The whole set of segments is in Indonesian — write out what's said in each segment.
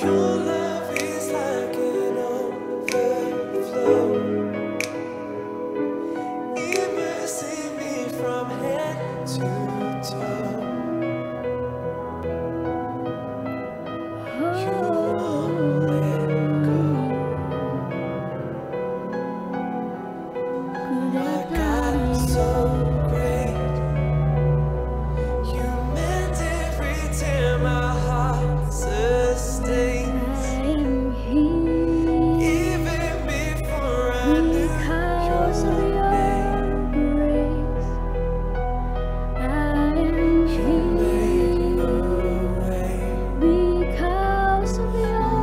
Your love is like an overflow, immersing me from head to toe. You won't let go. My God is so great. You meant every tear my heart sustains. Even before I knew your name, you made a way.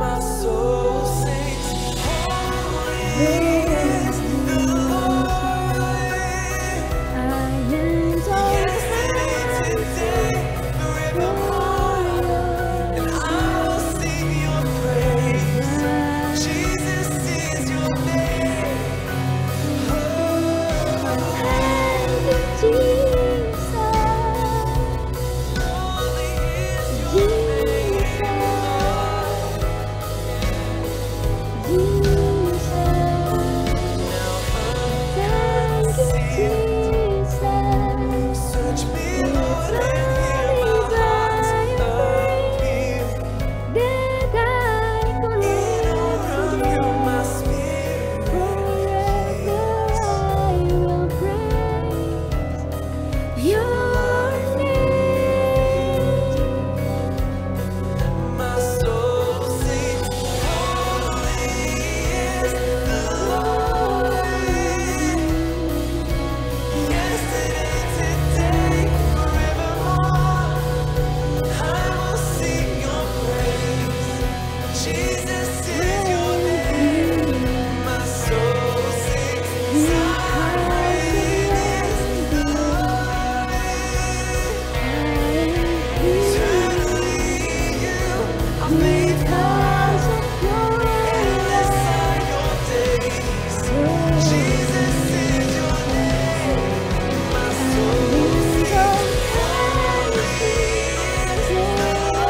My soul sings, holy is the Lord. Yesterday, today, forevermore, and I will sing your praise. Jesus is your name. Holy is your name, Search me, Lord, and hear my heart's appeal. In all of you, my spirit heals. My soul sings, holy is the Lord. Yesterday, today, forevermore, I will sing your praise. Jesus is your name. My soul sings, sovereign is the Lord. Eternally you are faithful. Endless are your days. Jesus is your name. My soul sings, holy is the Lord.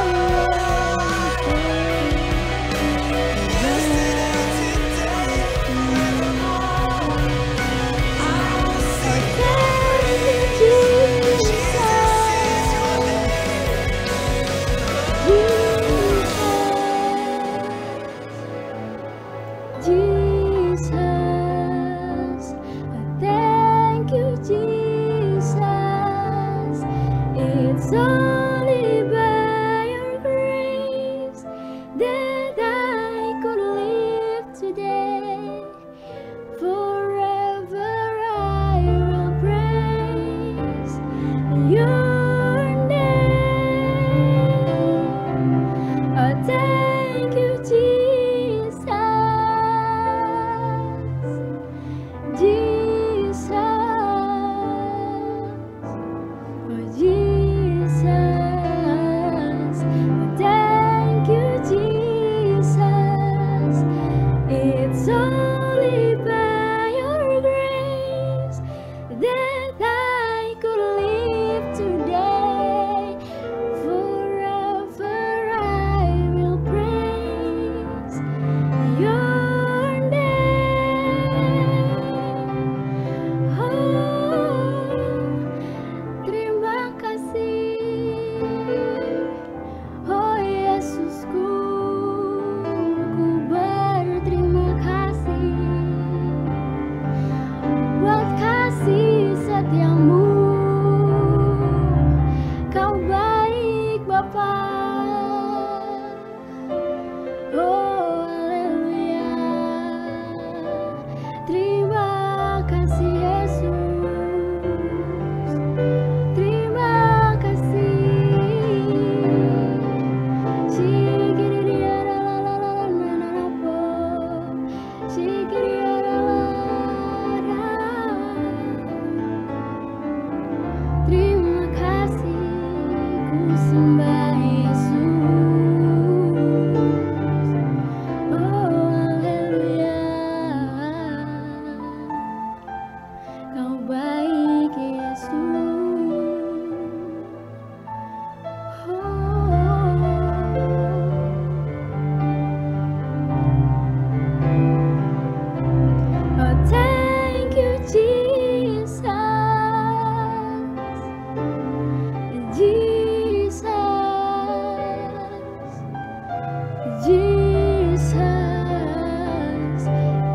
Jesus.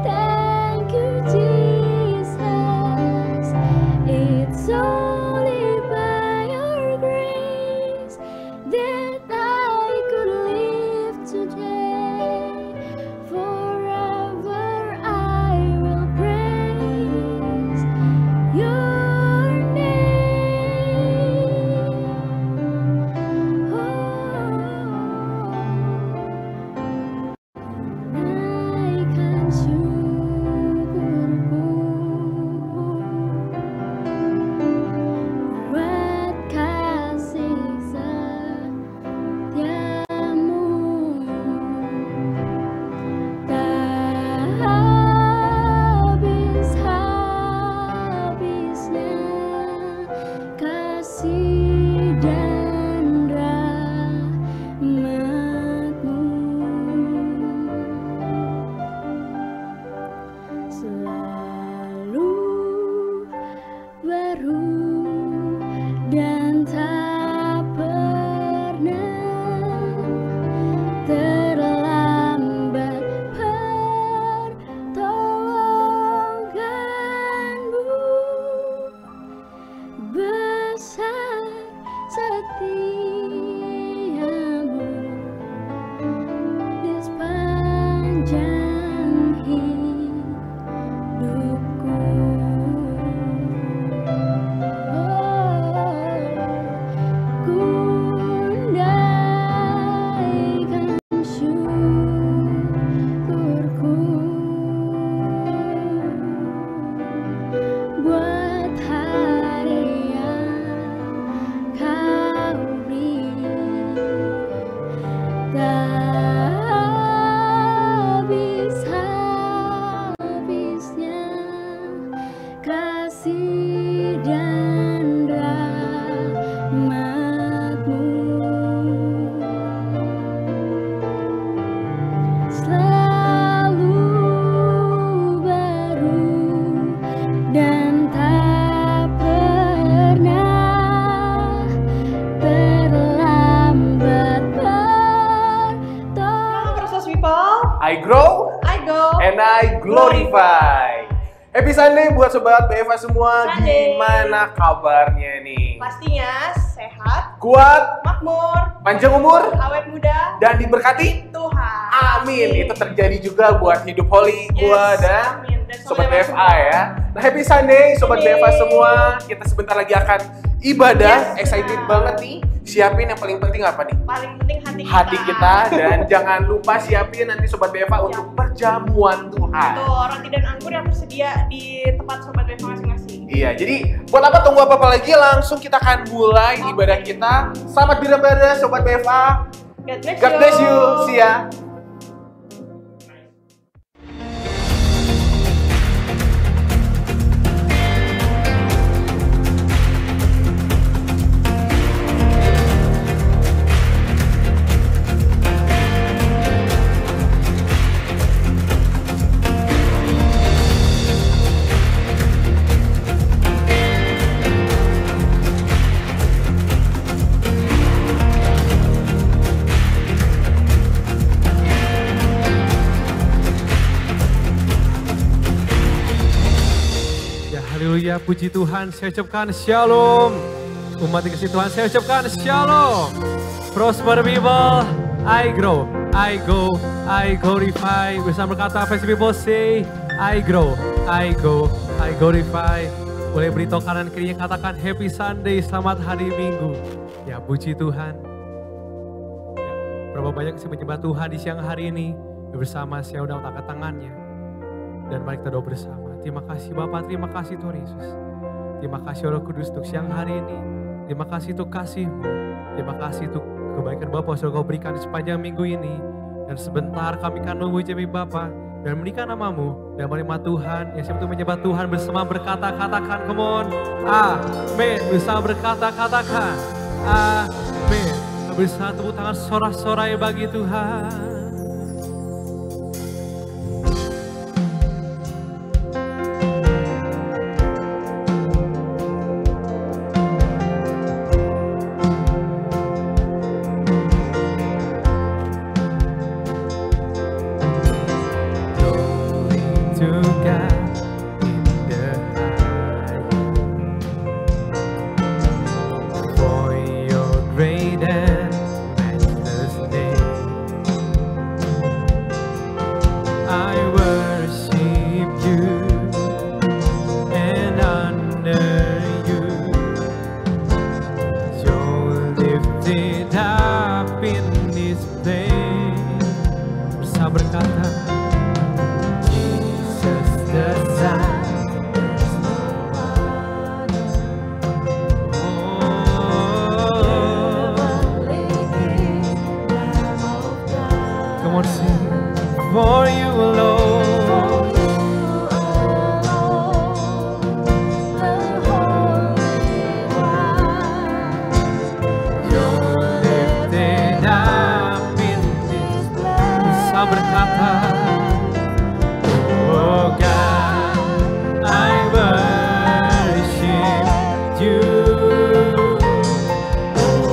Thank you, Jesus. It's only by your grace that I could live today. Forever I will praise your name. Naikkan syukurku buat kasih setiamu. Tak habis-habisnya kasih dan rahmat-Mu. Selalu baru dan tak pernah terlambat pertolongan-Mu. Besar setiamu di sepanjang hidupku. Ku naikkan syukurku buat hari yang Kau beri. Tak habis-habisnya kasih dan rahmat-Mu. Selalu baru dan tak pernah terlambat Halo Precious People, I grow I go. and I glorify. Happy Sunday buat sobat BFA semua. Sunday. Gimana kabarnya nih? Pastinya sehat, Kuat, makmur, panjang umur, awet muda, dan diberkati. Tuhan. Amin. Itu terjadi juga buat hidup Holly, gua dan amin. Dan sobat Sobat BFA semua. ya. Nah, happy Sunday sobat Sunday. BFA semua. Kita sebentar lagi akan ibadah. Yes, Excited benar. banget nih. Siapin yang paling penting apa nih? Paling penting Hati kita, dan jangan lupa siapin nanti sobat BFA untuk perjamuan Tuhan. Tuh, roti dan anggur yang tersedia di tempat sobat BFA masing-masing. Iya, jadi buat apa tunggu apa lagi, langsung kita akan mulai ibadah kita. Selamat beribadah sobat BFA. God bless you. See ya. Haleluya, puji Tuhan, saya ucapkan shalom. Umat dikasih Tuhan, saya ucapkan shalom. Prosper people, I grow, I go, I glorify. Bisa berkata, face people say, I grow, I go, I glorify. Boleh beritahu kanan kirinya, katakan happy Sunday, selamat hari Minggu. Ya, puji Tuhan. Ya, berapa banyak sih menyembah Tuhan di siang hari ini. Bersama saya udah angkat tangannya. Dan mari kita doa bersama. Terima kasih Bapa, terima kasih Tuhan Yesus. Terima kasih Roh Kudus untuk siang hari ini. Terima kasih untuk kasih-Mu. Terima kasih untuk kebaikan Bapa sudah Kau berikan di sepanjang minggu ini. Dan sebentar kami akan memuji Bapa dan memberikan nama-Mu. Dan menerima Tuhan yang siap untuk menyembah Tuhan bersama berkata, katakan, come on. Amin. Bersama berkata, katakan. Amin. Bersama tepuk tangan sorak-sorai bagi Tuhan. Bisa berkata, Jesus the Son. Come on, sing. For you alone. You're lifted up in this place. Bisa berkata, oh God, I worship you.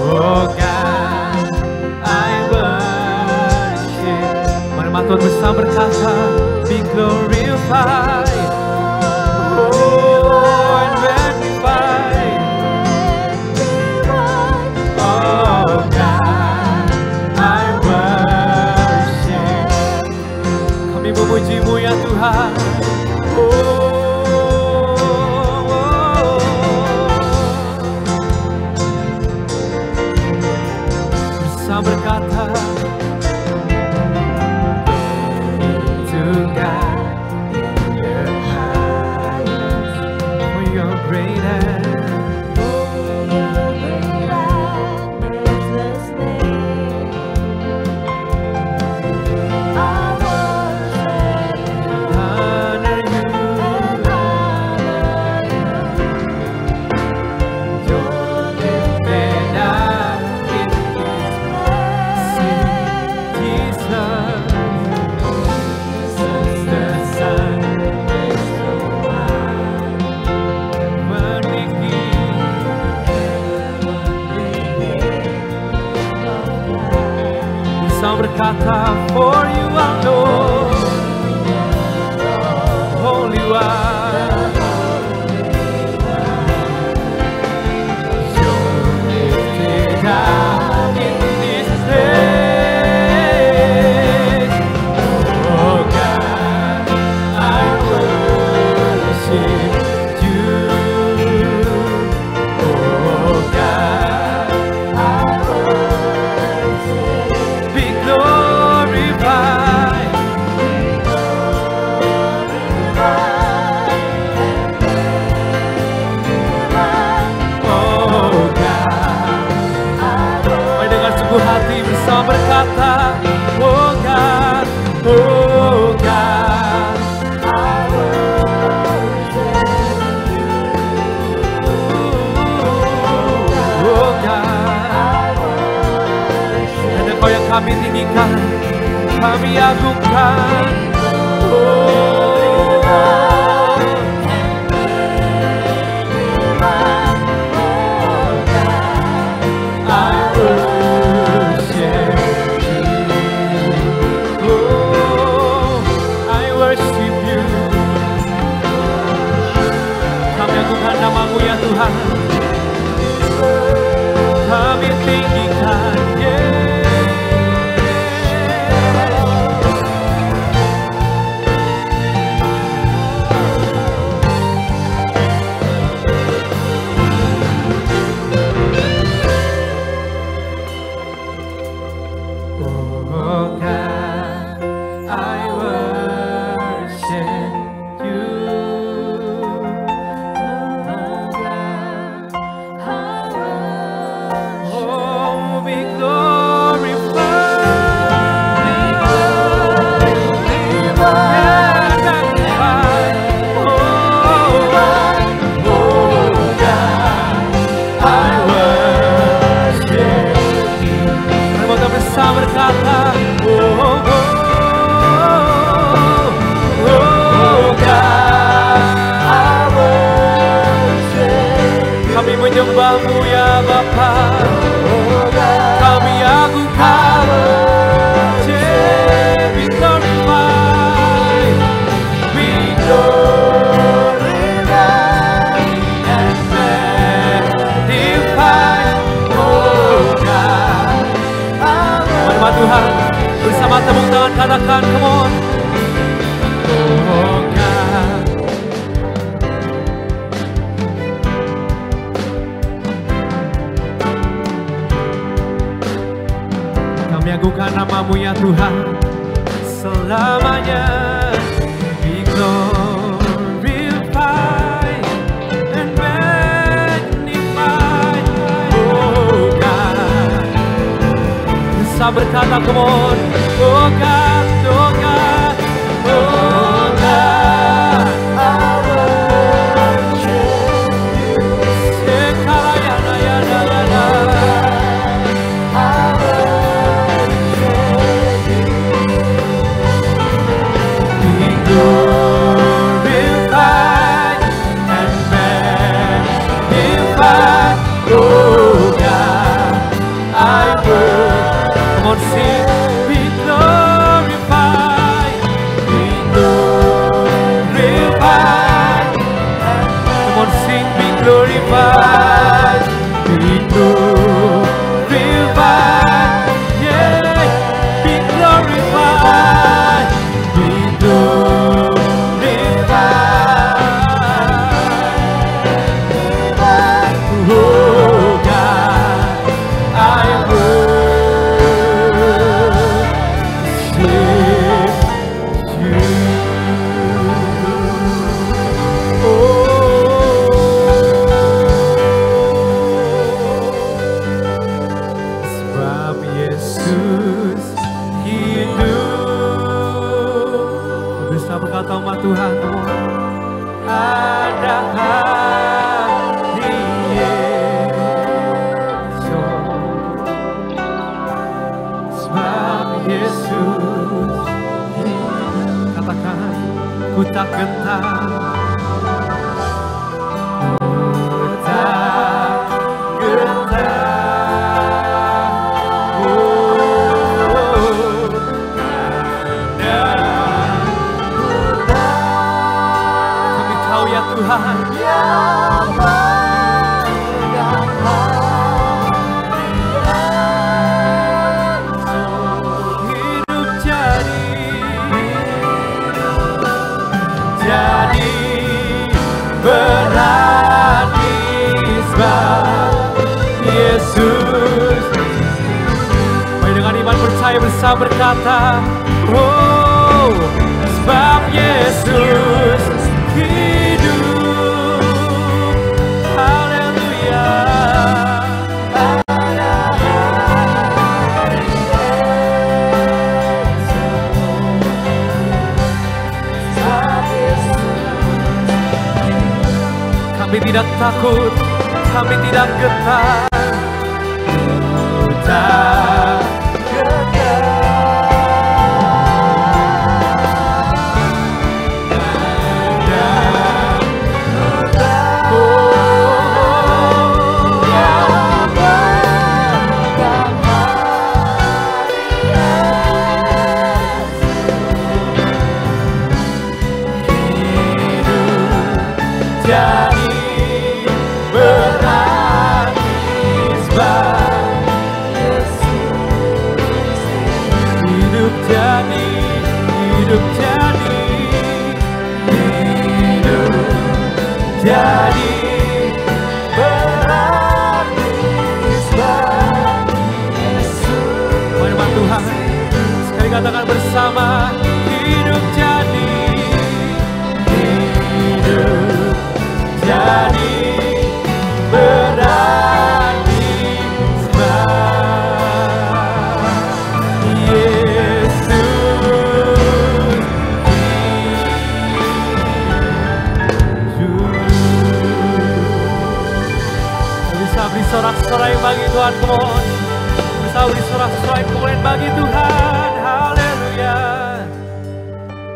Oh God, I worship. Mari Tuhan bisa berkata, be glorified, oh and magnified. Oh God, I worship. Kami memuji-Mu ya Tuhan. Bisa berkata, to God in your highest, for your great and matchless name. I worship honor you. and honor you. You're lifted up in this place, Jesus. The Son is the one. Heavenly King. Bisa berkata, for you are Lord, Holy One. You're lifted up in this place. Oh God, I worship you. Oh God, I worship. Be glorified. Oh God, mari dengan sungguh hati bisa berkata, oh God, oh God, oh God. Dan Engkau yang kami tinggikan, kami agungkan. Oh, I worship you. Oh, I worship you. Kami agungkan nama-Mu ya Tuhan. Kami tinggikan, oh God, I worship you. Oh, be glorified, magnified. Oh God, I worship you. Mari kita bersama berkata, oh God, I worship. Kami menyembah-Mu ya Bapa. Kami agungkan, be glorified, be glorified and magnified. Oh God, mari Tuhan bersama tepuk tangan katakan, come on. Oh God, kami agungkan nama-Mu ya Tuhan. selamanya. Be glorified and magnified, oh God. Bisa berkata, come on, oh God, oh God, oh God, I worship you. Sekarang ya na na na, I worship you. Be glorified and magnified, oh God, I worship. Come on, sing. Be glorified, be glorified. Come on, sing. Be glorified, be glorified. Yeah, be glorified, be glorified. Oh God, I sebab Yesus hidup. Bisa berkata umat Tuhan, ada hari Yesus. Sebab Yesus hidup. Katakan, ku tak gentar, ku tak gentar. Tuhan yang hidup jadi berani sebab Yesus. Mari dengan iman percaya bersama berkata, oh sebab Yesus hidup, haleluya. Kami tidak takut, kami tidak gentar, tak gentar. Jadi berarti sebab Yesus. Firman Tuhan, sekali katakan bersama, hidup jadi berarti sebab Yesus. Beri sorak-sorai bagi Tuhan, come on. Bisa beri sorak-sorai kemuliaan bagi Tuhan, haleluya.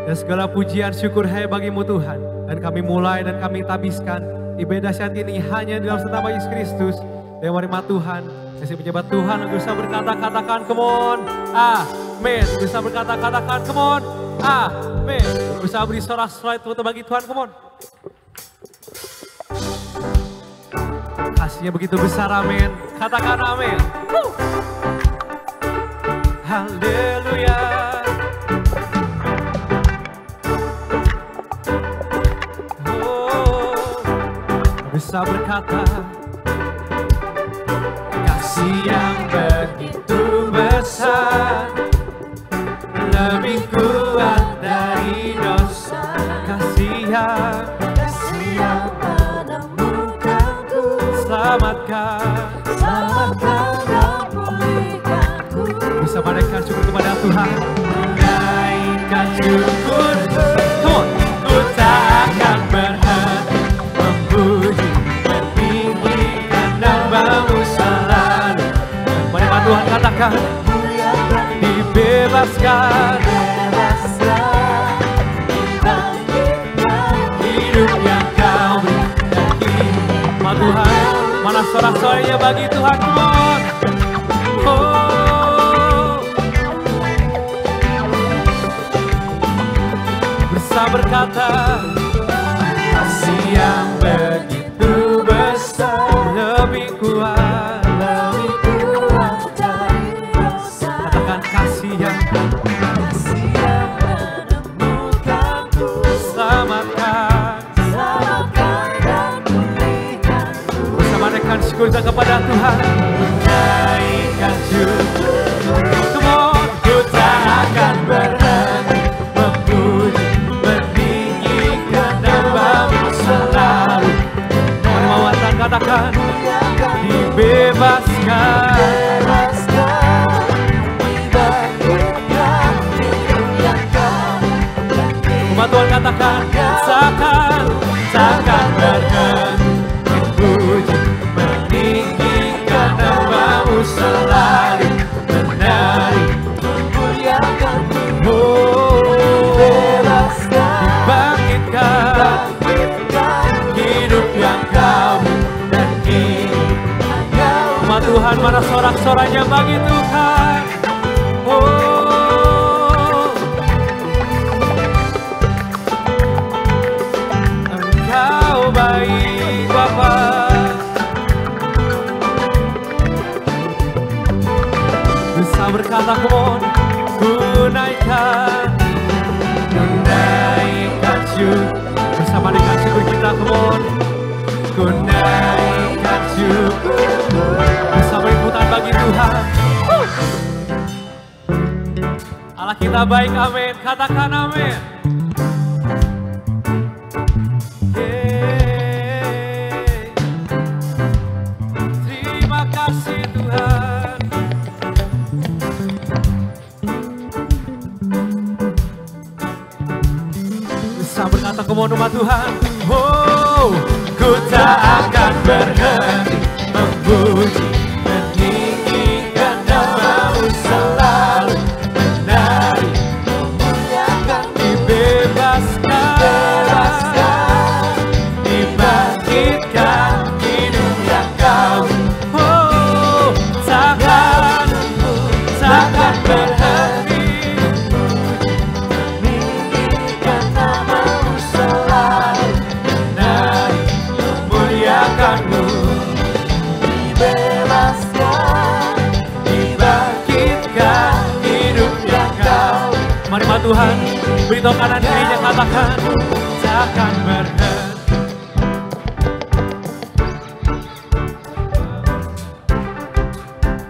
Dan segala pujian syukur hanya bagimu Tuhan. Dan kami mulai dan kami tabiskan ibadah saat ini hanya di dalam nama Yesus Kristus. Dan mari Tuhan, kasih pejabat Tuhan bisa berkata, katakan come on, amin. Bisa berkata, katakan come on, amin. Bisa beri sorak-sorai bagi Tuhan, come on. Kasihnya begitu besar, amin. Katakan amin. Haleluya. Oh, bisa berkata, kasih yang begitu besar, lebih kuat yang menemukanku, selamatkan. selamatkan dan pulihkanku. Bersama naikkan syukur kepada Tuhan. Naikkan syukur. Come on. Ku tak akan berhenti memuji, meninggikan nama-Mu selalu. Mari Tuhan katakan, dibebaskan, hidup yang Kau beri. Ma Tuhan, mana sorak-sorainya bagi Tuhan, come on. Oh, bisa berkata, kasih yang begitu besar, lebih kuat dari rasa. Katakan kasih yang menemukanku, selamatkan. dan pulihkanku. Bersama naikkan syukur kita kepada Tuhan. Naikkan syukur. Come on. Ku tak akan berhenti memuji, meninggikan nama-Mu selalu. Mari mawatan katakan, dibebaskan. Umat Tuhan katakan, takkan berhenti memuji, meninggikan nama-Mu selalu. Menari, oh, dibangkitkan, hidup yang Kau dan kini. Umat Tuhan, mana sorak-soranya bagi Tuhan. Oh, Engkau baik Bapa. Bisa berkata, come on. Ku naikkan syukur. Bersama dengan syukur kita, come on. Ku naikkan syukur. Bersama ikutan bagi Tuhan. Allah kita baik, amin. Katakan amin. Yeay. Terima kasih Tuhan. Bisa berkata, come on umat Tuhan. Oh, ku tak akan berhenti memuji, meninggikan nama-Mu selalu. Menari, dibebaskan, dibangkitkan, hidup yang Kau. Oh, takkan berhenti, Meninggikan nama-Mu selalu. menari, memuliakan-Mu. Dibebaskan, Dibangkitkan, hidup yang Kau. Mari ma Tuhan, beritahu kanan kirinya, katakan, takkan berhenti.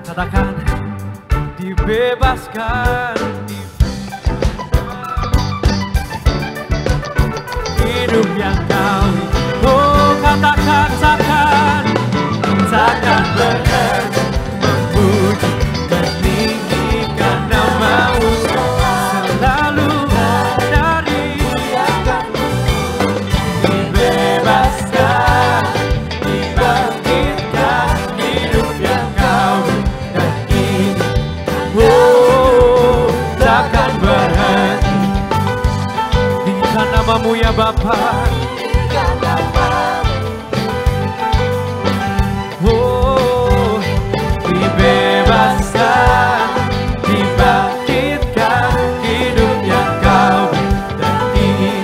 Katakan, dibebaskan, hidup yang Kau. Oh, katakan, takkan berhenti memuji, meninggikan nama-Mu selalu. Dari dibebaskan, dibangkitkan, hidup yang Kau dan kini. Oh, takkan berhenti. Tinggikan nama-Mu ya Bapa. meninggikan nama-Mu. Oh, dibebaskan, dibangkitkan, hidup yang Kau dan kini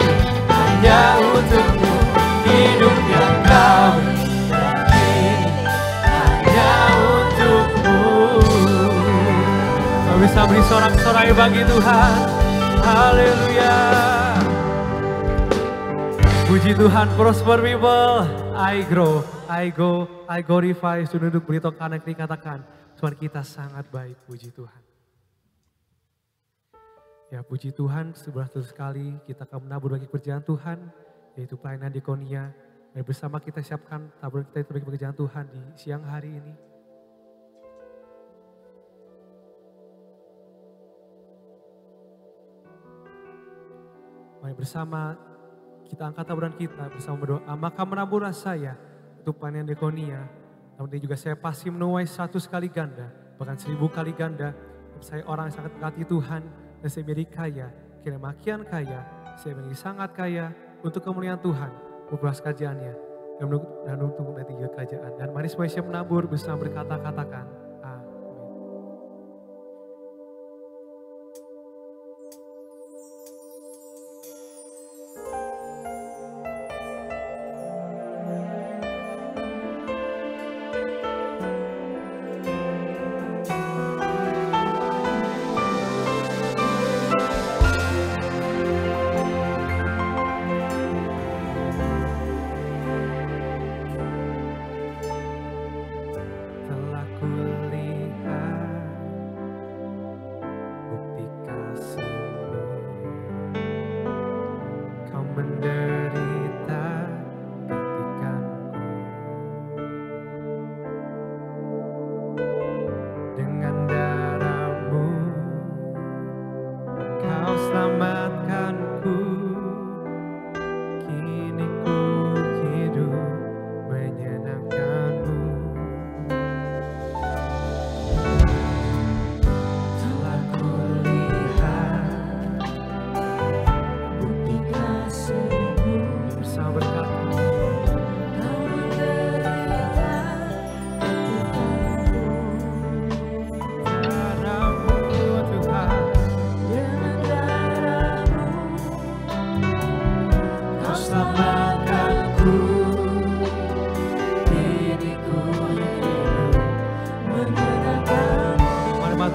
hanya untuk-Mu. Hidup yang Kau dan kini hanya untuk-Mu. Kau bisa beri sorak-sorai bagi Tuhan. Haleluya. Puji Tuhan, prosper people. I grow, I go, I glorify. Sudah duduk beritahu kanan kiri, katakan, Tuhan kita sangat baik, puji Tuhan. Ya puji Tuhan, sebelah terus sekali kita akan menabur bagi kerjaan Tuhan yaitu pelayanan diakonia. Mari bersama kita siapkan taburan kita itu bagi pekerjaan Tuhan di siang hari ini. Mari bersama kita angkat taburan kita bersama berdoa. Maka menamburlah saya untuk pelayanan diakonia. Namun juga saya pasti menuai 100 kali ganda, bahkan 1000 kali ganda. Saya orang yang sangat mengasihi Tuhan dan saya menjadi kaya. Kira makian kaya, saya menjadi sangat kaya untuk kemuliaan Tuhan. Memperluas kerjaannya dan untuk nanti juga kerajaan. Dan mari semua siap menabur bersama berkata-katakan.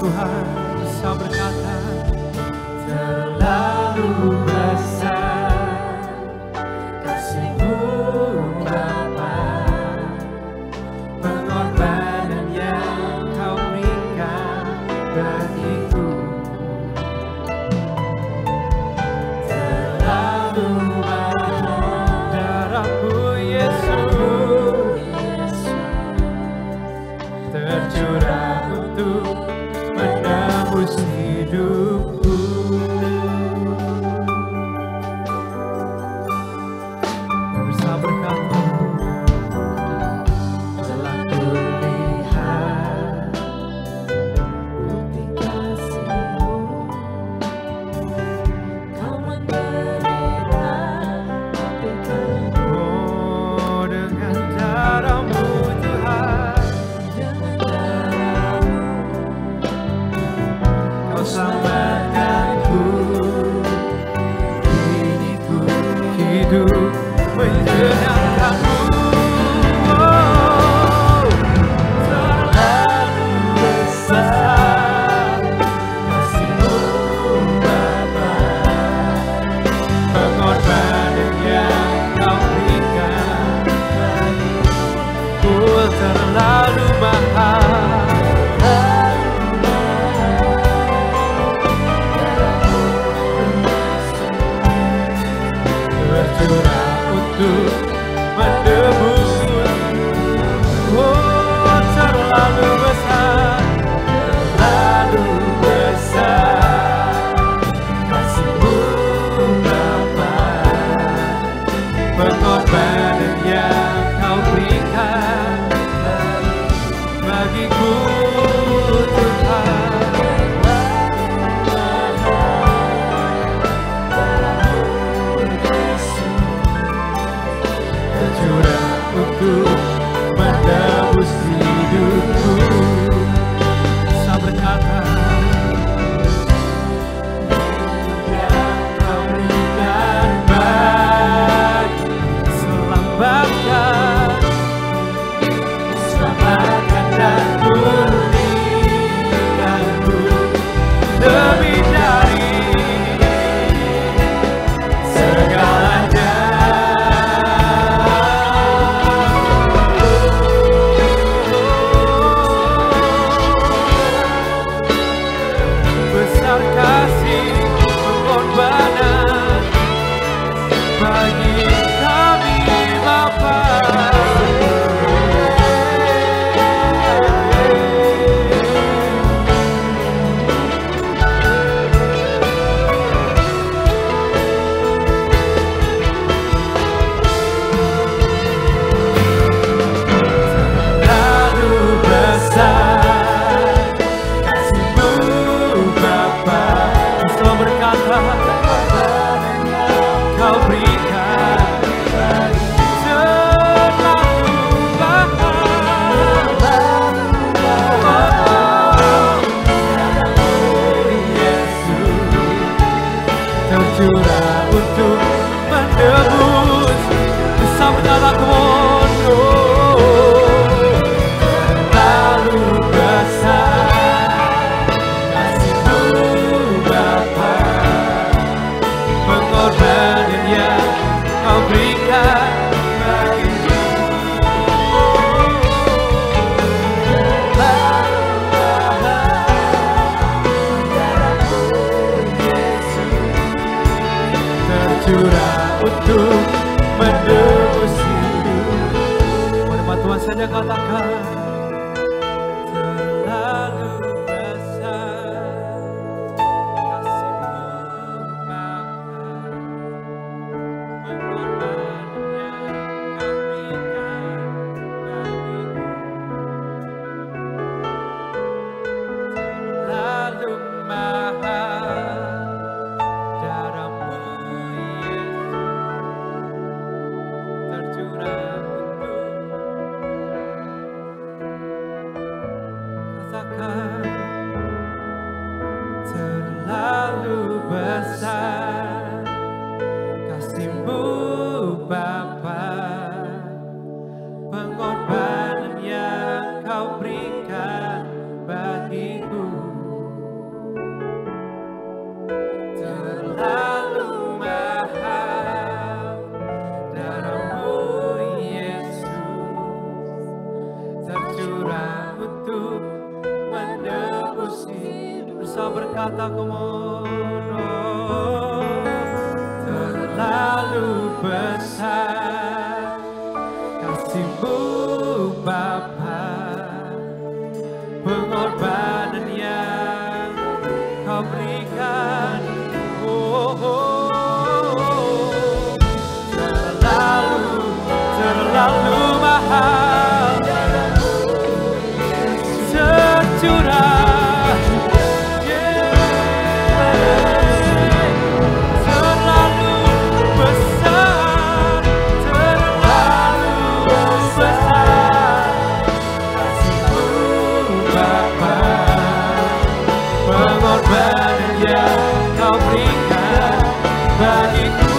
Tuhan bisa berkata, terlalu besar kasih-Mu Bapa, pengorbanan yang Kau berikan bagiku. Terlalu mahal darah-Mu Yesus, tercurah untuk menebus hidupku. berkata, Kau berikan selalu bahagia. Yesus tercurah untuk menebus. Bersama dalam kemono terlalu besar kasih-Mu Bapa, pengorbanan yang Kau berikan bagiku. Tercurah untuk menebus hidup. Menempat Tuhan saja katakan, terlalu besar kasih-Mu Bapa, pengorbanan yang Kau berikan bagiku. Terlalu mahal darah-Mu Yesus tercurah untuk, katakan, terlalu besar kasih-Mu Bapa, pengorbanan yang Kau berikan bagiku. Terlalu mahal darah-Mu Yesus tercurah untuk menebus hidup. Bersama berkata kemono, terlalu besar kasih-Mu Bapa, pengorbanan yang Kau berikan. Terlalu mahal tercurah, terlalu besar, terlalu besar kasih-Mu Bapa, pengorbanan yang Kau berikan bagiku.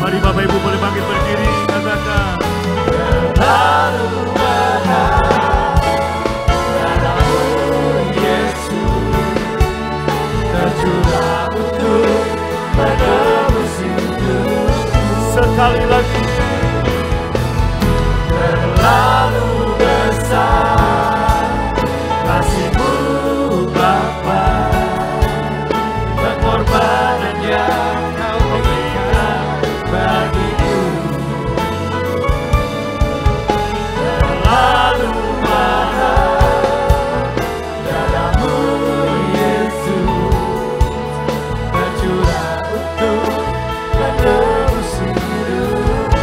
Mari Bapak Ibu boleh bangkit berdiri, katakan, terlalu mahal darah-Mu Yesus tercurah untuk menebus hidup. sekali lagi, Terlalu besar kasih-Mu Bapa, pengorbanan yang Kau berikan bagiku. Terlalu mahal darah-Mu Yesus tercurah untuk menebus hidup.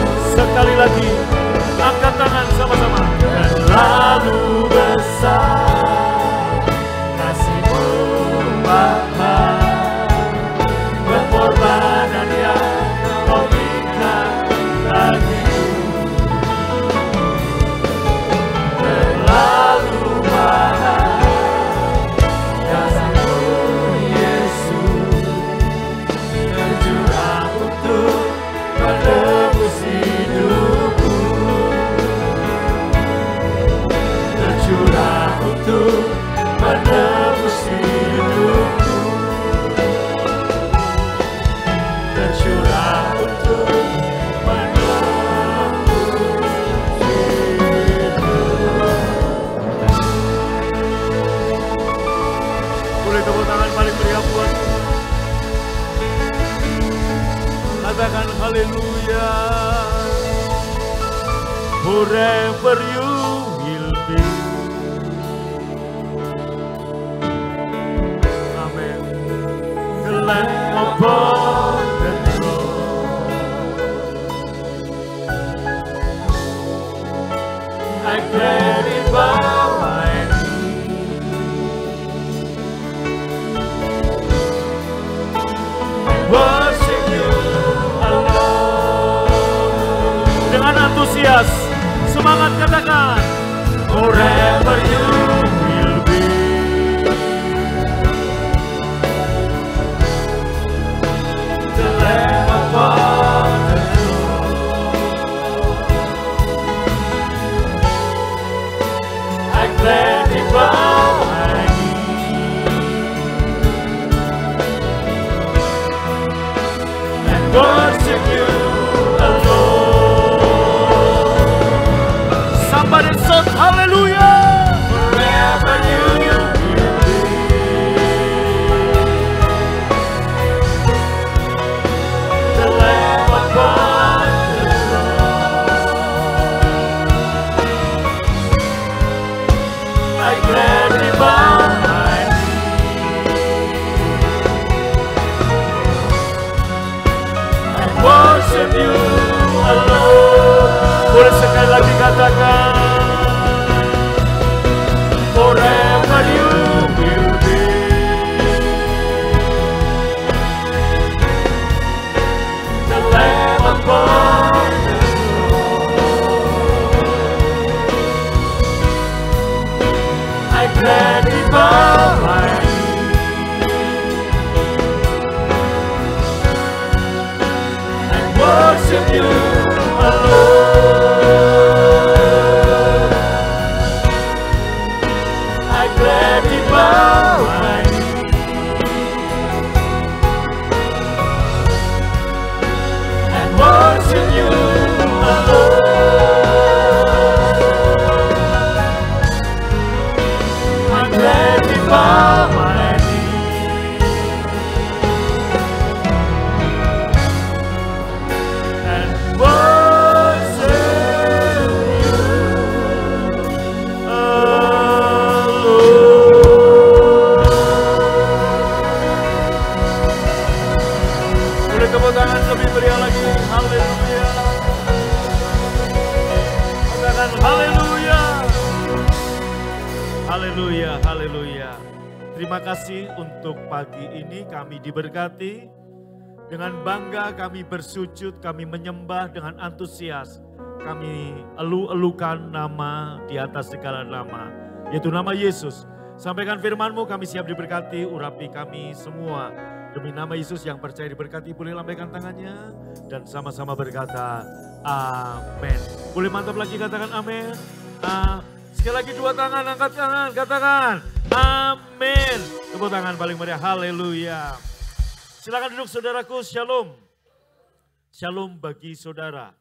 katakan haleluya. Forever you will be. Amen. The Lamb upon the throne. I gladly bow my knee and worship you alone. Dengan antusias, semangat katakan, forever you will be. The Lamb upon the throne. I gladly bow my knee and worship you alone. Somebody shout hallelujah. Forever you will be. The Lamb upon the throne. I gladly bow my knee and worship you alone. Boleh sekali lagi katakan, forever you will be. The Lamb upon the throne. I gladly bow my knee and worship you alone. I gladly bow my knee and worship you alone. I gladly bow my knee and worship you alone. Boleh tepuk tangan lebih meriah lagi. Haleluya. Katakan haleluya. Haleluya, haleluya. Terima kasih untuk pagi ini kami diberkati. Dengan bangga kami bersujud, kami menyembah dengan antusias. Kami elu-elukan nama di atas segala nama, yaitu nama Yesus. Sampaikan firman-Mu, kami siap diberkati, urapi kami semua. Demi nama Yesus yang percaya diberkati, boleh lambaikan tangannya dan sama-sama berkata amin. Boleh mantap lagi katakan amin. Sekali lagi dua tangan, angkat tangan, katakan amin. Tepuk tangan paling meriah, haleluya. Silakan duduk saudaraku, shalom. Shalom bagi saudara.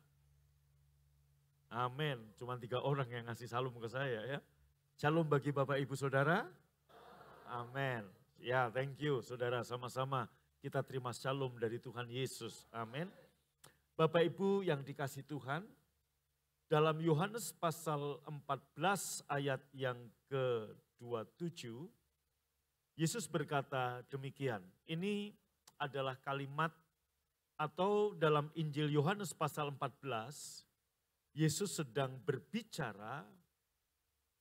Amin. Cuma 3 orang yang ngasih shalom ke saya ya. Shalom bagi Bapak Ibu Saudara. Amin. Ya, thank you saudara, sama-sama kita terima shalom dari Tuhan Yesus. Amin. Bapak Ibu yang dikasih Tuhan, dalam Yohanes pasal 14 ayat yang ke-27, Yesus berkata demikian. Ini adalah kalimat atau dalam Injil Yohanes pasal 14, Yesus sedang berbicara,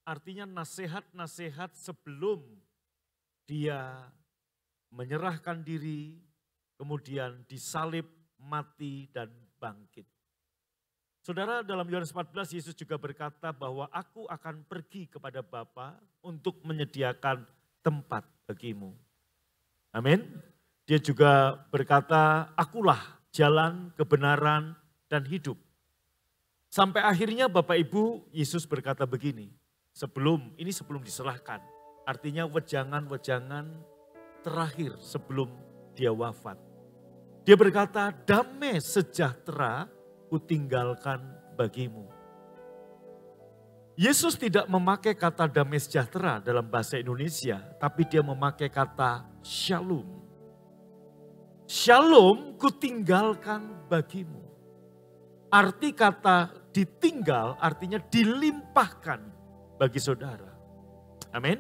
artinya nasihat-nasihat sebelum dia menyerahkan diri, kemudian disalib, mati, dan bangkit. Saudara, dalam Yohanes 14 Yesus juga berkata bahwa aku akan pergi kepada Bapa untuk menyediakan tempat bagimu. Amin. Dia juga berkata, akulah jalan, kebenaran, dan hidup. Sampai akhirnya Bapak Ibu, Yesus berkata begini, sebelum diserahkan. Artinya wejangan-wejangan terakhir sebelum dia wafat. Dia berkata, damai sejahtera kutinggalkan bagimu. Yesus tidak memakai kata damai sejahtera dalam bahasa Indonesia, tapi dia memakai kata shalom. Shalom kutinggalkan bagimu. Arti kata ditinggal artinya dilimpahkan bagi saudara. Amin.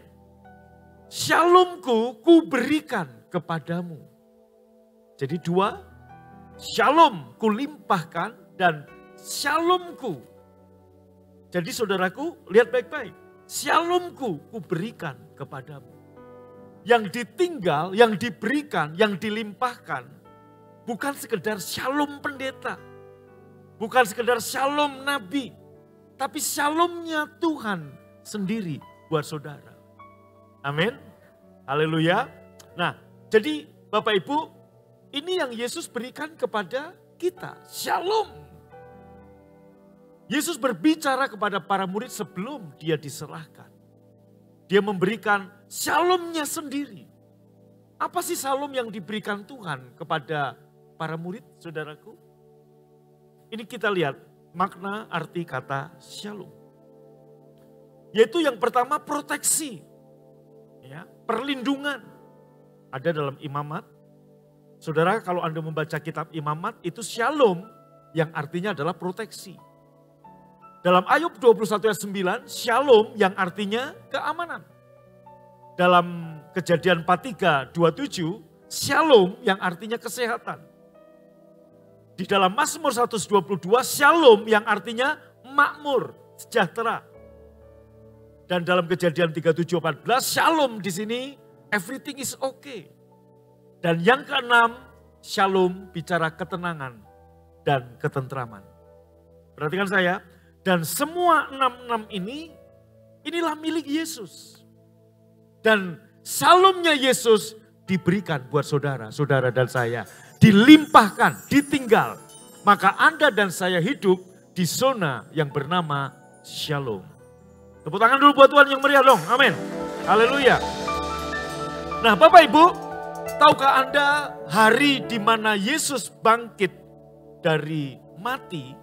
Shalomku kuberikan kepadamu. Jadi dua, shalom kulimpahkan dan shalomku. Jadi saudaraku lihat baik-baik. Shalomku kuberikan kepadamu. Yang ditinggal, yang diberikan, yang dilimpahkan. Bukan sekedar shalom pendeta. Bukan sekedar shalom nabi. Tapi shalomnya Tuhan sendiri buat saudara. Amin. Haleluya. Nah, jadi Bapak Ibu, ini yang Yesus berikan kepada kita. Shalom. Yesus berbicara kepada para murid sebelum dia diserahkan. Dia memberikan shalomnya sendiri. Apa sih shalom yang diberikan Tuhan kepada para murid, saudaraku? Ini kita lihat makna arti kata shalom. Yaitu yang pertama proteksi. Ya, perlindungan. Ada dalam Imamat. Saudara, kalau Anda membaca kitab Imamat, itu shalom yang artinya adalah proteksi. Dalam Ayub 21 ayat 9, shalom yang artinya keamanan. Dalam Kejadian 43, 27, shalom yang artinya kesehatan. Di dalam Mazmur 122, shalom yang artinya makmur, sejahtera. Dan dalam Kejadian 37:14, shalom di sini everything is okay. Dan yang keenam, shalom bicara ketenangan dan ketentraman. Perhatikan saya, dan semua 6 ini, inilah milik Yesus. Dan shalomnya Yesus diberikan buat saudara, saudara dan saya. Dilimpahkan, ditinggal. Maka Anda dan saya hidup di zona yang bernama shalom. Tepuk tangan dulu buat Tuhan yang meriah dong, amin. Haleluya. Nah Bapak Ibu, tahukah Anda hari di mana Yesus bangkit dari mati,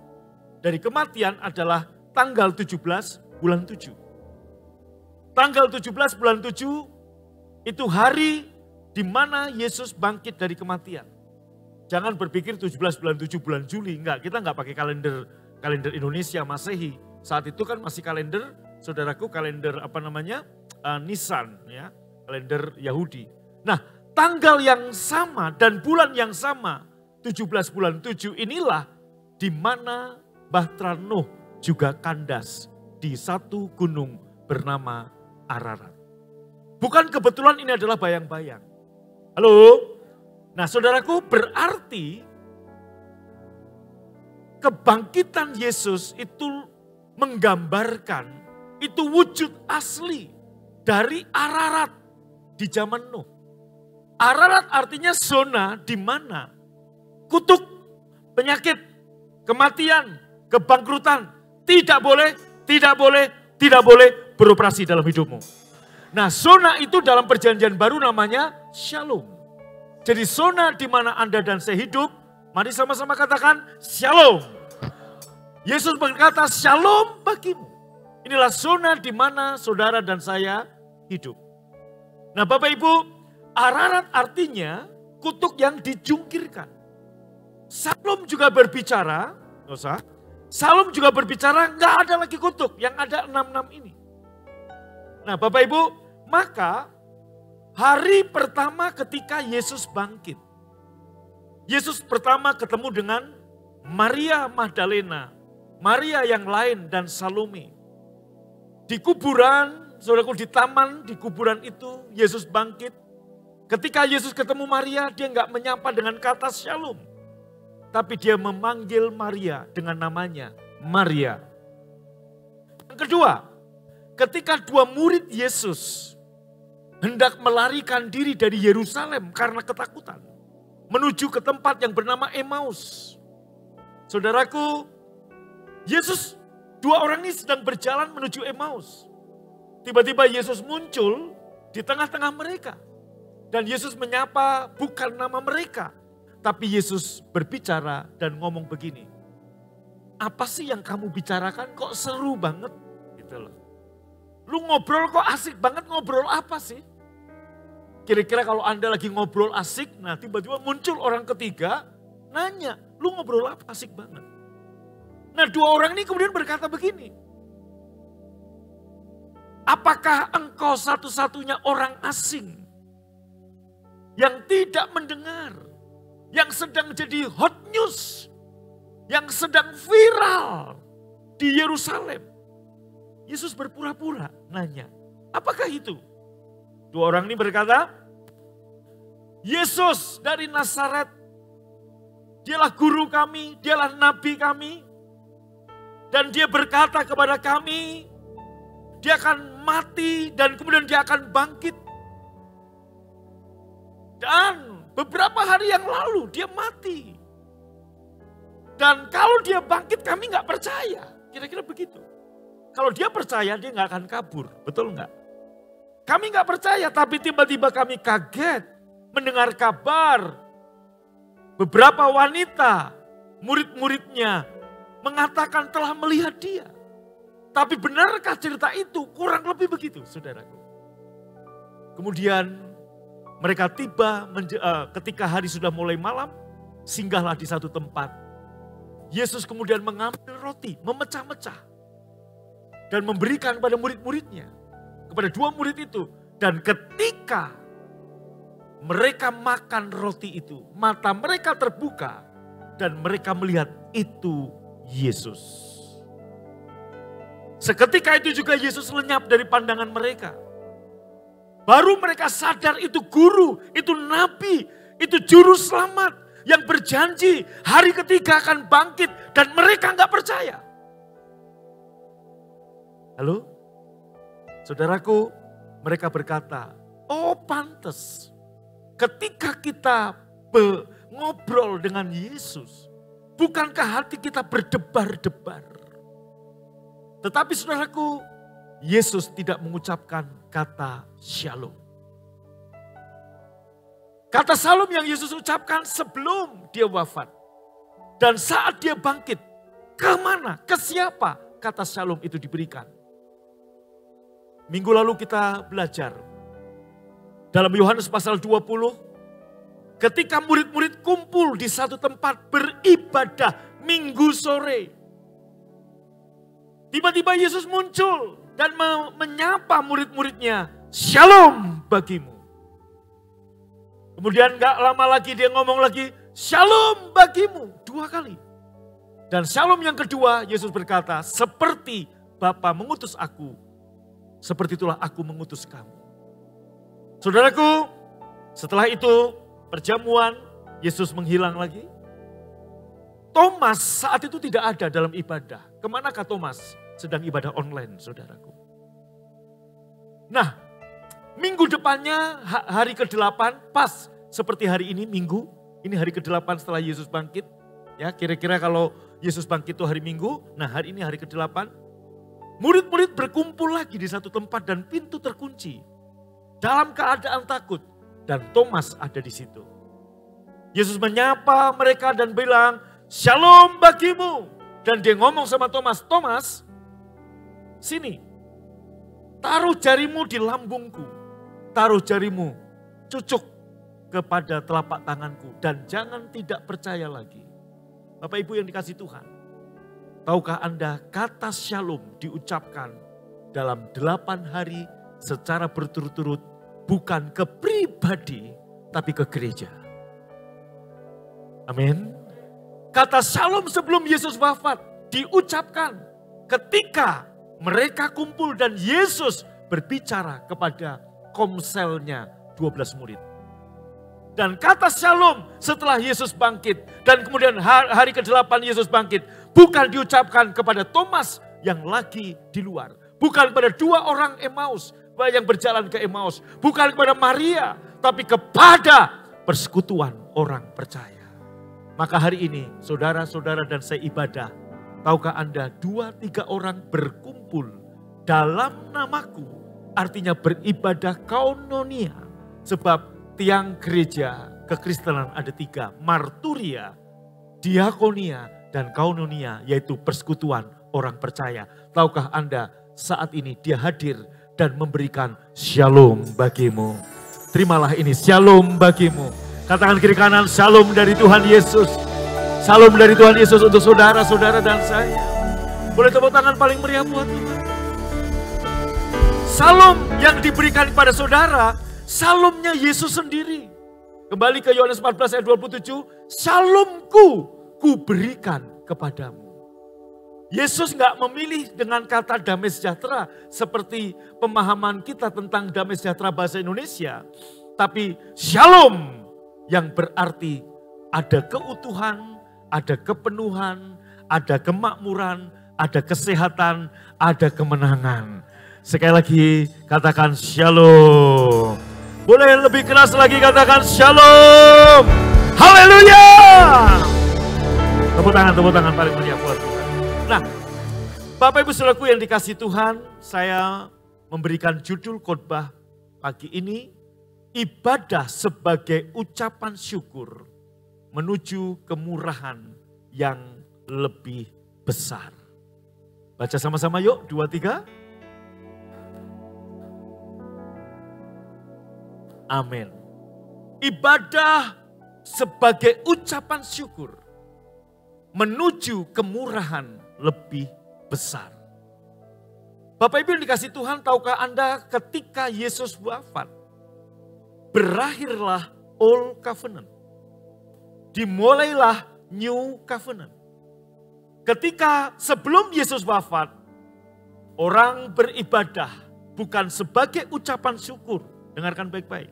dari kematian adalah tanggal 17 bulan 7. Tanggal 17 bulan 7 itu hari di mana Yesus bangkit dari kematian. Jangan berpikir 17 bulan 7 bulan Juli, enggak, kita enggak pakai kalender Indonesia Masehi. Saat itu kan masih kalender, saudaraku, kalender Nisan, ya, kalender Yahudi. Nah, tanggal yang sama dan bulan yang sama, 17 bulan 7 inilah di mana Bahtera Nuh juga kandas di satu gunung bernama Ararat. Bukan kebetulan ini adalah bayang-bayang. Halo? Nah saudaraku, berarti kebangkitan Yesus itu menggambarkan, itu wujud asli dari Ararat di zaman Nuh. Ararat artinya zona di mana kutuk, penyakit, kematian, kebangkrutan tidak boleh beroperasi dalam hidupmu. Nah, zona itu dalam perjanjian baru namanya shalom. Jadi zona di mana Anda dan saya hidup, mari sama-sama katakan shalom. Yesus berkata shalom bagimu. Inilah zona di mana saudara dan saya hidup. Nah Bapak Ibu, Ararat artinya kutuk yang dijungkirkan. Shalom juga berbicara, Shalom juga berbicara nggak ada lagi kutuk, yang ada 6 ini. Nah Bapak Ibu, maka hari pertama ketika Yesus bangkit. Yesus pertama ketemu dengan Maria Magdalena, Maria yang lain dan Salome. Di kuburan, saudaraku, di taman, di kuburan itu Yesus bangkit. Ketika Yesus ketemu Maria, dia nggak menyapa dengan kata shalom. Tapi dia memanggil Maria dengan namanya Maria. Yang kedua, ketika 2 murid Yesus hendak melarikan diri dari Yerusalem karena ketakutan, menuju ke tempat yang bernama Emmaus. Saudaraku, Yesus, 2 orang ini sedang berjalan menuju Emmaus. Tiba-tiba Yesus muncul di tengah-tengah mereka. Dan Yesus menyapa bukan nama mereka. Tapi Yesus berbicara dan ngomong begini. Apa sih yang kamu bicarakan kok seru banget? Gitu loh. Lu ngobrol kok asik banget, ngobrol apa sih? Kira-kira kalau Anda lagi ngobrol asik, nah tiba-tiba muncul orang ketiga, nanya, lu ngobrol apa asik banget. Nah 2 orang ini kemudian berkata begini, apakah engkau satu-satunya orang asing yang tidak mendengar, yang sedang jadi hot news, yang sedang viral di Yerusalem? Yesus berpura-pura nanya, apakah itu? 2 orang ini berkata, Yesus dari Nazaret, dialah guru kami, dialah nabi kami. Dan dia berkata kepada kami, dia akan mati dan kemudian dia akan bangkit. Dan beberapa hari yang lalu dia mati. Dan kalau dia bangkit kami nggak percaya. Kira-kira begitu. Kalau dia percaya dia nggak akan kabur, betul nggak? Kami nggak percaya, tapi tiba-tiba kami kaget mendengar kabar beberapa wanita, murid-muridnya mengatakan telah melihat dia. Tapi benarkah cerita itu? Kurang lebih begitu, saudaraku. Kemudian mereka tiba ketika hari sudah mulai malam, singgahlah di satu tempat. Yesus kemudian mengambil roti, memecah-mecah. Dan memberikan pada murid-muridnya. Kepada 2 murid itu. Dan ketika mereka makan roti itu, mata mereka terbuka. Dan mereka melihat itu Yesus. Seketika itu juga Yesus lenyap dari pandangan mereka. Baru mereka sadar itu guru, itu nabi, itu juru selamat. Yang berjanji hari ketiga akan bangkit dan mereka nggak percaya. Halo? Saudaraku, mereka berkata, oh pantes ketika kita ngobrol dengan Yesus, bukankah hati kita berdebar-debar? Tetapi saudaraku, Yesus tidak mengucapkan kata shalom. Kata shalom yang Yesus ucapkan sebelum dia wafat. Dan saat dia bangkit, kemana, ke siapa kata shalom itu diberikan. Minggu lalu kita belajar. Dalam Yohanes pasal 20, ketika murid-murid kumpul di satu tempat beribadah minggu sore. Tiba-tiba Yesus muncul dan menyapa murid-muridnya, shalom bagimu. Kemudian gak lama lagi dia ngomong lagi, shalom bagimu, 2 kali. Dan shalom yang kedua Yesus berkata, seperti Bapa mengutus aku, seperti itulah aku mengutus kamu. Saudaraku, setelah itu perjamuan, Yesus menghilang lagi. Thomas saat itu tidak ada dalam ibadah. Kemanakah Thomas? Sedang ibadah online, saudaraku. Nah, minggu depannya hari ke-8, pas seperti hari ini minggu. Ini hari ke-8 setelah Yesus bangkit. Ya, kira-kira kalau Yesus bangkit itu hari Minggu, nah hari ini hari ke-8. Murid-murid berkumpul lagi di satu tempat dan pintu terkunci. Dalam keadaan takut. Dan Thomas ada di situ. Yesus menyapa mereka dan bilang, shalom bagimu. Dan dia ngomong sama Thomas, Thomas, sini. Taruh jarimu di lambungku. Taruh jarimu, cucuk kepada telapak tanganku. Dan jangan tidak percaya lagi. Bapak Ibu yang dikasih Tuhan. Tahukah Anda kata shalom diucapkan dalam 8 hari secara berturut-turut. Bukan ke pribadi tapi ke gereja. Amin. Kata shalom sebelum Yesus wafat diucapkan ketika mereka kumpul dan Yesus berbicara kepada komselnya 12 murid. Dan kata shalom setelah Yesus bangkit dan kemudian hari ke-8 Yesus bangkit bukan diucapkan kepada Thomas yang lagi di luar. Bukan pada 2 orang Emmaus yang berjalan ke Emmaus. Bukan kepada Maria tapi kepada persekutuan orang percaya. Maka hari ini saudara-saudara dan saya ibadah. Tahukah Anda 2-3 orang berkumpul dalam namaku. Artinya beribadah koinonia. Sebab tiang gereja kekristenan ada 3. Marturia, diakonia, dan koinonia. Yaitu persekutuan orang percaya. Tahukah Anda saat ini dia hadir dan memberikan shalom bagimu. terimalah ini, shalom bagimu. Katakan kiri kanan, shalom dari Tuhan Yesus. Shalom dari Tuhan Yesus untuk saudara-saudara dan saya. Boleh tepuk tangan paling meriah buat Tuhan. Shalom yang diberikan kepada saudara, shalomnya Yesus sendiri. Kembali ke Yohanes 14 ayat 27, shalomku ku berikan kepadamu. Yesus nggak memilih dengan kata damai sejahtera seperti pemahaman kita tentang damai sejahtera bahasa Indonesia. Tapi shalom yang berarti ada keutuhan, ada kepenuhan, ada kemakmuran, ada kesehatan, ada kemenangan. Sekali lagi katakan shalom. Boleh lebih keras lagi katakan shalom. Haleluya. Tepuk tangan paling meriah buat Tuhan. Nah, Bapak Ibu Saudaraku yang dikasihi Tuhan, saya memberikan judul khotbah pagi ini, ibadah sebagai ucapan syukur menuju kemurahan yang lebih besar. Baca sama-sama yuk, 2, 3. Amin. Ibadah sebagai ucapan syukur menuju kemurahan lebih besar. Bapak Ibu yang dikasihi Tuhan, tahukah Anda ketika Yesus wafat, berakhirlah Old Covenant. Dimulailah New Covenant. Ketika sebelum Yesus wafat, orang beribadah bukan sebagai ucapan syukur. Dengarkan baik-baik.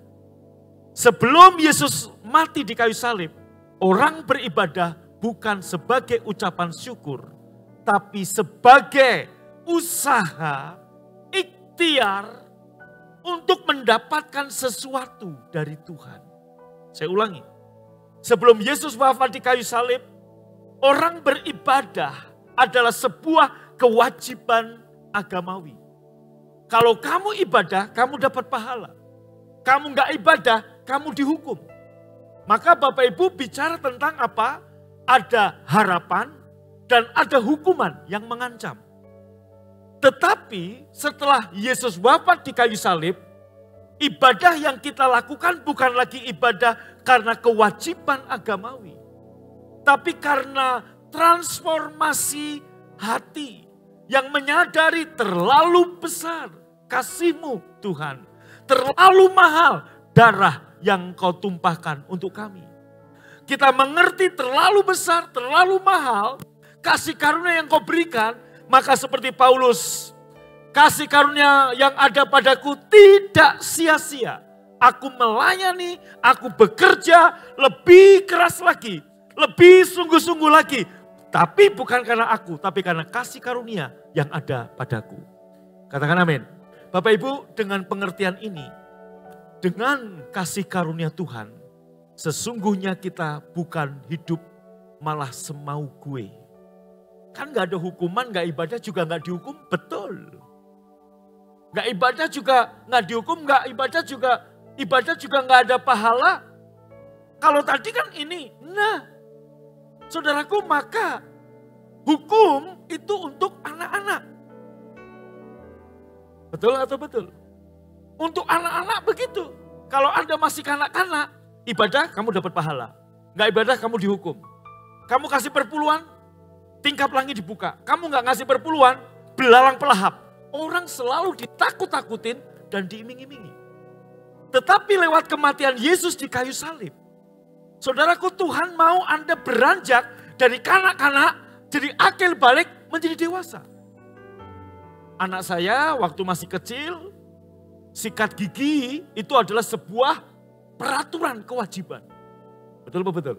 Sebelum Yesus mati di kayu salib, orang beribadah bukan sebagai ucapan syukur, tapi sebagai usaha, ikhtiar untuk mendapatkan sesuatu dari Tuhan. Saya ulangi, sebelum Yesus wafat di kayu salib, orang beribadah adalah sebuah kewajiban agamawi. Kalau kamu ibadah, kamu dapat pahala. Kamu nggak ibadah, kamu dihukum. Maka Bapak Ibu bicara tentang apa? Ada harapan dan ada hukuman yang mengancam. Tetapi setelah Yesus wafat di kayu salib, ibadah yang kita lakukan bukan lagi ibadah karena kewajiban agamawi. Tapi karena transformasi hati yang menyadari terlalu besar kasih-Mu Tuhan. Terlalu mahal darah yang Kau tumpahkan untuk kami. Kita mengerti terlalu besar, terlalu mahal kasih karunia yang Kau berikan. Maka seperti Paulus, kasih karunia yang ada padaku tidak sia-sia. Aku melayani, aku bekerja lebih keras lagi, lebih sungguh-sungguh lagi. Tapi bukan karena aku, tapi karena kasih karunia yang ada padaku. Katakan amin. Bapak Ibu, dengan pengertian ini, dengan kasih karunia Tuhan, sesungguhnya kita bukan hidup malah semau gue. Kan gak ada hukuman, gak ibadah juga gak dihukum, betul. Gak ibadah juga gak dihukum, gak ibadah juga gak ada pahala. Kalau tadi kan ini, nah saudaraku, maka hukum itu untuk anak-anak. Betul atau betul? Untuk anak-anak begitu. Kalau Anda masih kanak-kanak, ibadah kamu dapat pahala. Nggak ibadah kamu dihukum. Kamu kasih perpuluhan, tingkap langit dibuka. Kamu nggak ngasih perpuluhan, belalang pelahap. Orang selalu ditakut-takutin dan diiming-imingi. Tetapi lewat kematian Yesus di kayu salib, saudaraku, Tuhan mau Anda beranjak dari kanak-kanak, jadi akil balik menjadi dewasa. Anak saya waktu masih kecil, sikat gigi itu adalah sebuah peraturan kewajiban. Betul apa betul?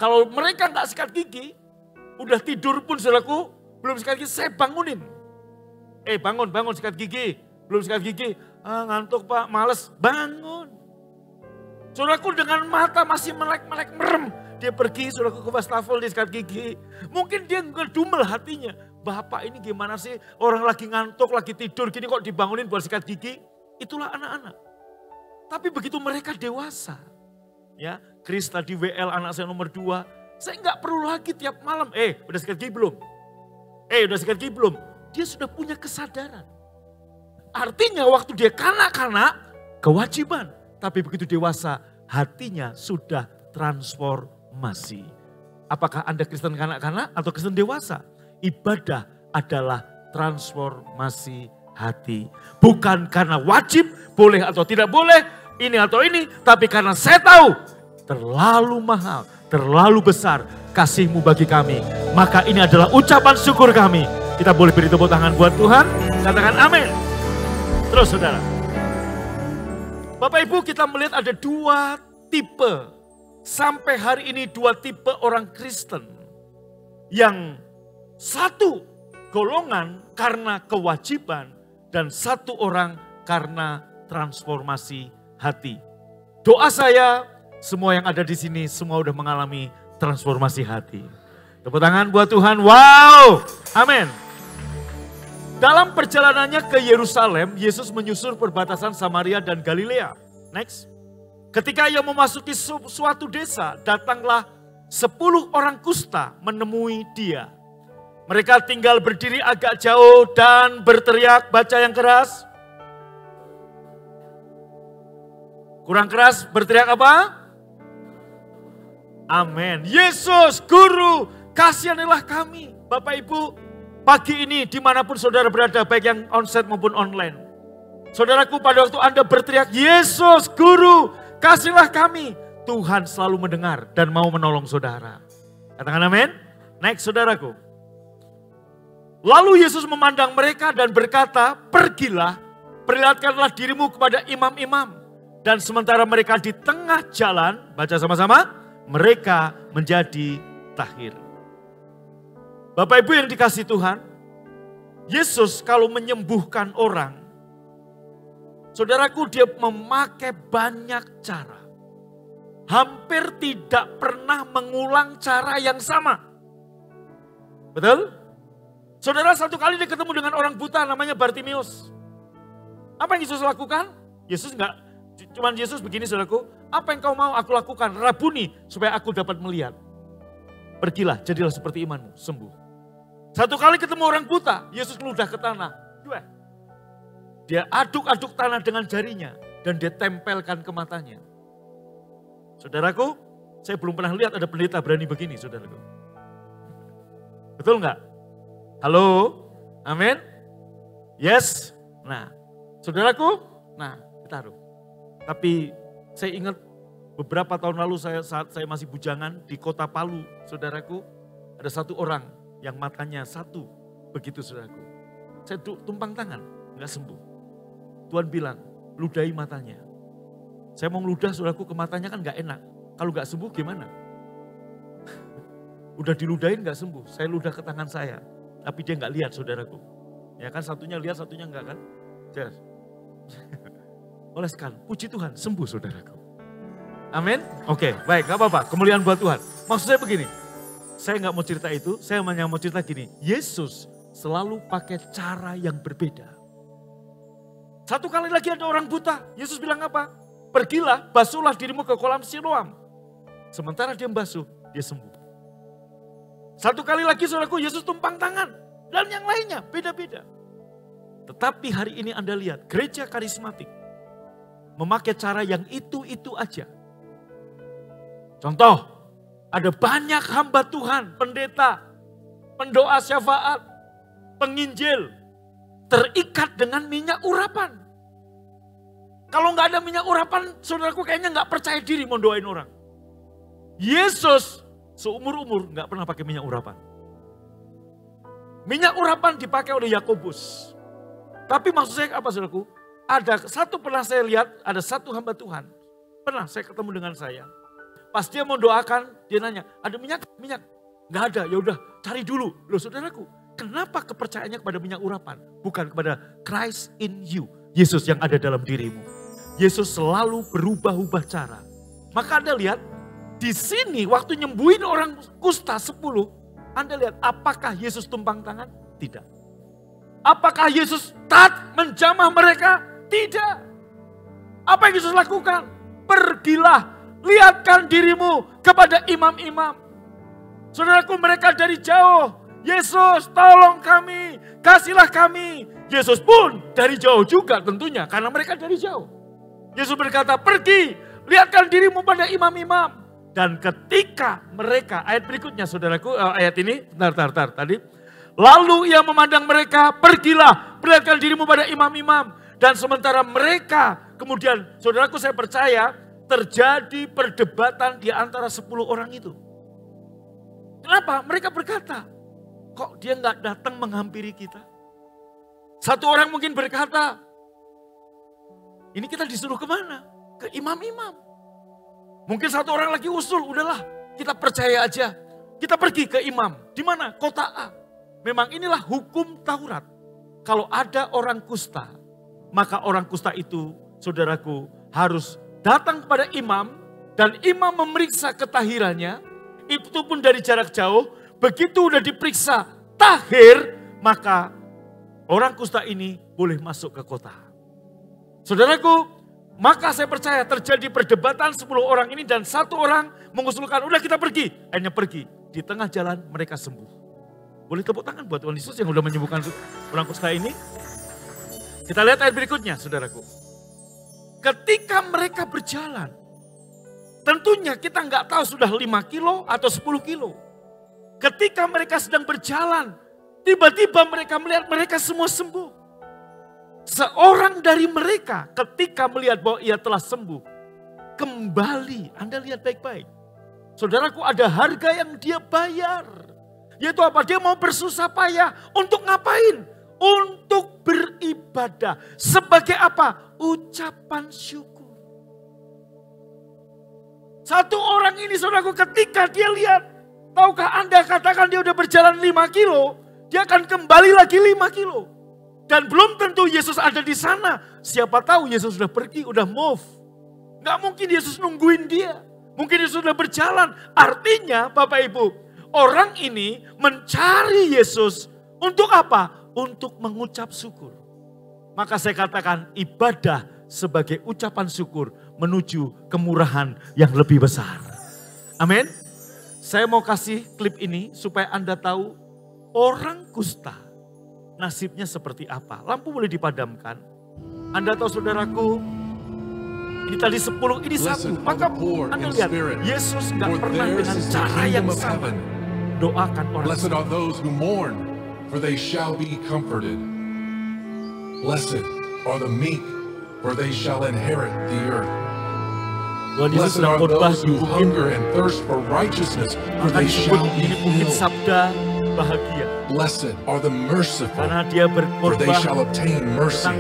Kalau mereka nggak sikat gigi, udah tidur pun saudaraku, belum sikat gigi, saya bangunin. Bangun sikat gigi. Belum sikat gigi, ngantuk Pak, males, bangun. Saudaraku dengan mata masih melek-melek merem. Dia pergi, saudaraku ke wastafel, dia sikat gigi. Mungkin dia ngedumel hatinya. Bapak ini gimana sih, orang lagi ngantuk, lagi tidur gini kok dibangunin buat sikat gigi. Itulah anak-anak. Tapi begitu mereka dewasa, ya, Chris tadi WL anak saya nomor 2, saya nggak perlu lagi tiap malam, udah sikat gigi belum? Udah sikat gigi belum? Dia sudah punya kesadaran. Artinya waktu dia kanak-kanak, kewajiban. tapi begitu dewasa hatinya sudah transformasi. Apakah Anda Kristen kanak-kanak atau Kristen dewasa? Ibadah adalah transformasi hati. Bukan karena wajib, boleh atau tidak boleh, ini atau ini. Tapi karena saya tahu terlalu mahal, terlalu besar kasih-Mu bagi kami. Maka ini adalah ucapan syukur kami. Kita boleh beri tepuk tangan buat Tuhan. Katakan amin. Terus saudara. Bapak Ibu, kita melihat ada dua tipe. Sampai hari ini dua tipe orang Kristen. Yang satu golongan karena kewajiban dan satu orang karena transformasi hati. Doa saya, semua yang ada di sini semua udah mengalami transformasi hati. Tepuk tangan buat Tuhan. Wow, amin. Dalam perjalanannya ke Yerusalem, Yesus menyusur perbatasan Samaria dan Galilea. Next. Ketika ia memasuki suatu desa, datanglah 10 orang kusta menemui dia. Mereka tinggal berdiri agak jauh dan berteriak, baca yang keras. Kurang keras, berteriak apa? Amin. Yesus, Guru, kasihanilah kami. Bapak Ibu, pagi ini dimanapun saudara berada, baik yang onsite maupun online. Saudaraku, pada waktu Anda berteriak, Yesus, Guru, kasihlah kami. Tuhan selalu mendengar dan mau menolong saudara. Katakan amin. Next saudaraku. Lalu Yesus memandang mereka dan berkata, pergilah, perlihatkanlah dirimu kepada imam-imam. Dan sementara mereka di tengah jalan, baca sama-sama, mereka menjadi tahir. Bapak Ibu yang dikasihi Tuhan, Yesus kalau menyembuhkan orang, saudaraku, dia memakai banyak cara. Hampir tidak pernah mengulang cara yang sama. Betul? Saudara, satu kali dia ketemu dengan orang buta namanya Bartimius. Apa yang Yesus lakukan? Cuman Yesus begini saudaraku. Apa yang kau mau aku lakukan? Rabuni, supaya aku dapat melihat. Pergilah, jadilah seperti imanmu, sembuh. Satu kali ketemu orang buta, Yesus meludah ke tanah. Dia aduk-aduk tanah dengan jarinya dan dia tempelkan ke matanya. Saudaraku, saya belum pernah lihat ada pendeta berani begini, saudaraku. Betul nggak? Halo? Amin? Yes? Nah, saudaraku, taruh. Tapi saya ingat beberapa tahun lalu saat saya masih bujangan di kota Palu, saudaraku, ada satu orang yang matanya satu, begitu saudaraku. Saya tumpang tangan, nggak sembuh. Tuhan bilang, ludahi matanya. Saya mau ngeludah saudaraku ke matanya kan gak enak. Kalau gak sembuh gimana? Udah diludahin gak sembuh. Saya ludah ke tangan saya. Tapi dia gak lihat saudaraku. Ya kan satunya lihat satunya enggak kan? Yes. Oleskan, puji Tuhan sembuh saudaraku. Amin? Oke, baik gak apa-apa. Kemuliaan buat Tuhan. Maksud saya begini. Saya gak mau cerita itu. Saya hanya mau cerita gini. Yesus selalu pakai cara yang berbeda. Satu kali lagi ada orang buta. Yesus bilang apa? Pergilah, basuhlah dirimu ke kolam Siloam. Sementara dia basuh, dia sembuh. Satu kali lagi saudaraku, Yesus tumpang tangan. Dan yang lainnya, beda-beda. Tetapi hari ini Anda lihat, gereja karismatik memakai cara yang itu-itu aja. Contoh, ada banyak hamba Tuhan, pendeta, pendoa syafaat, penginjil, terikat dengan minyak urapan. Kalau nggak ada minyak urapan, saudaraku kayaknya nggak percaya diri mau doain orang. Yesus seumur-umur nggak pernah pakai minyak urapan. Minyak urapan dipakai oleh Yakobus. Tapi maksud saya apa saudaraku? Ada satu pernah saya lihat, ada satu hamba Tuhan. Pernah saya ketemu dengan saya. Pas dia mau doakan, dia nanya, ada minyak? Minyak? Nggak ada, ya udah cari dulu. Loh saudaraku, kenapa kepercayaannya kepada minyak urapan? Bukan kepada Christ in you, Yesus yang ada dalam dirimu. Yesus selalu berubah-ubah cara. Maka Anda lihat, di sini waktu nyembuhin orang kusta 10, Anda lihat apakah Yesus tumpang tangan? Tidak. Apakah Yesus taat menjamah mereka? Tidak. Apa yang Yesus lakukan? Pergilah, lihatkan dirimu kepada imam-imam. Saudaraku, mereka dari jauh. Yesus, tolong kami, kasihlah kami. Yesus pun dari jauh juga tentunya, karena mereka dari jauh. Yesus berkata, pergi, lihatkan dirimu pada imam-imam. Dan ketika mereka, ayat berikutnya saudaraku, ayat ini, bentar, tadi. Lalu ia memandang mereka, pergilah, perlihatkan dirimu pada imam-imam. Dan sementara mereka, kemudian saudaraku saya percaya, terjadi perdebatan di antara 10 orang itu. Kenapa? Mereka berkata, kok dia nggak datang menghampiri kita? Satu orang mungkin berkata, ini kita disuruh kemana? Ke imam-imam. Mungkin satu orang lagi usul, udahlah kita percaya aja. Kita pergi ke imam. Di mana? Kota A. Memang inilah hukum Taurat. Kalau ada orang kusta, maka orang kusta itu, saudaraku, harus datang kepada imam. Dan imam memeriksa ketahirannya. Itu pun dari jarak jauh. Begitu udah diperiksa tahir, maka orang kusta ini boleh masuk ke kota. Saudaraku, maka saya percaya terjadi perdebatan 10 orang ini dan satu orang mengusulkan, udah kita pergi. Akhirnya pergi. Di tengah jalan mereka sembuh. Boleh tepuk tangan buat Tuhan Yesus yang sudah menyembuhkan orang kusta ini. Kita lihat ayat berikutnya, saudaraku. Ketika mereka berjalan, tentunya kita nggak tahu sudah 5 kilo atau 10 kilo. Ketika mereka sedang berjalan, tiba-tiba mereka melihat mereka semua sembuh. Seorang dari mereka ketika melihat bahwa ia telah sembuh, kembali. Anda lihat baik-baik. Saudaraku, ada harga yang dia bayar. Yaitu apa? Dia mau bersusah payah. Untuk ngapain? Untuk beribadah. Sebagai apa? Ucapan syukur. Satu orang ini, saudaraku, ketika dia lihat, tahukah Anda, katakan dia udah berjalan 5 kilo, dia akan kembali lagi 5 kilo. Dan belum tentu Yesus ada di sana. Siapa tahu Yesus sudah pergi, udah move. Gak mungkin Yesus nungguin dia. Mungkin Yesus sudah berjalan. Artinya Bapak Ibu, orang ini mencari Yesus untuk apa? Untuk mengucap syukur. Maka saya katakan ibadah sebagai ucapan syukur menuju kemurahan yang lebih besar. Amin. Saya mau kasih klip ini supaya Anda tahu orang kusta nasibnya seperti apa. Lampu boleh dipadamkan. Anda tahu saudaraku, ini tadi 10, ini 1. Maka Anda lihat, Yesus gak pernah dengan cara yang sama doakan orang. Blessed are those who mourn, for they shall be comforted. Blessed are the meek, for they shall inherit the earth. Blessed are those who hunger and thirst for righteousness, for they shall be filled. Sabda bahagia. Blessed are the merciful, Karena dia for they shall berkorban. obtain mercy.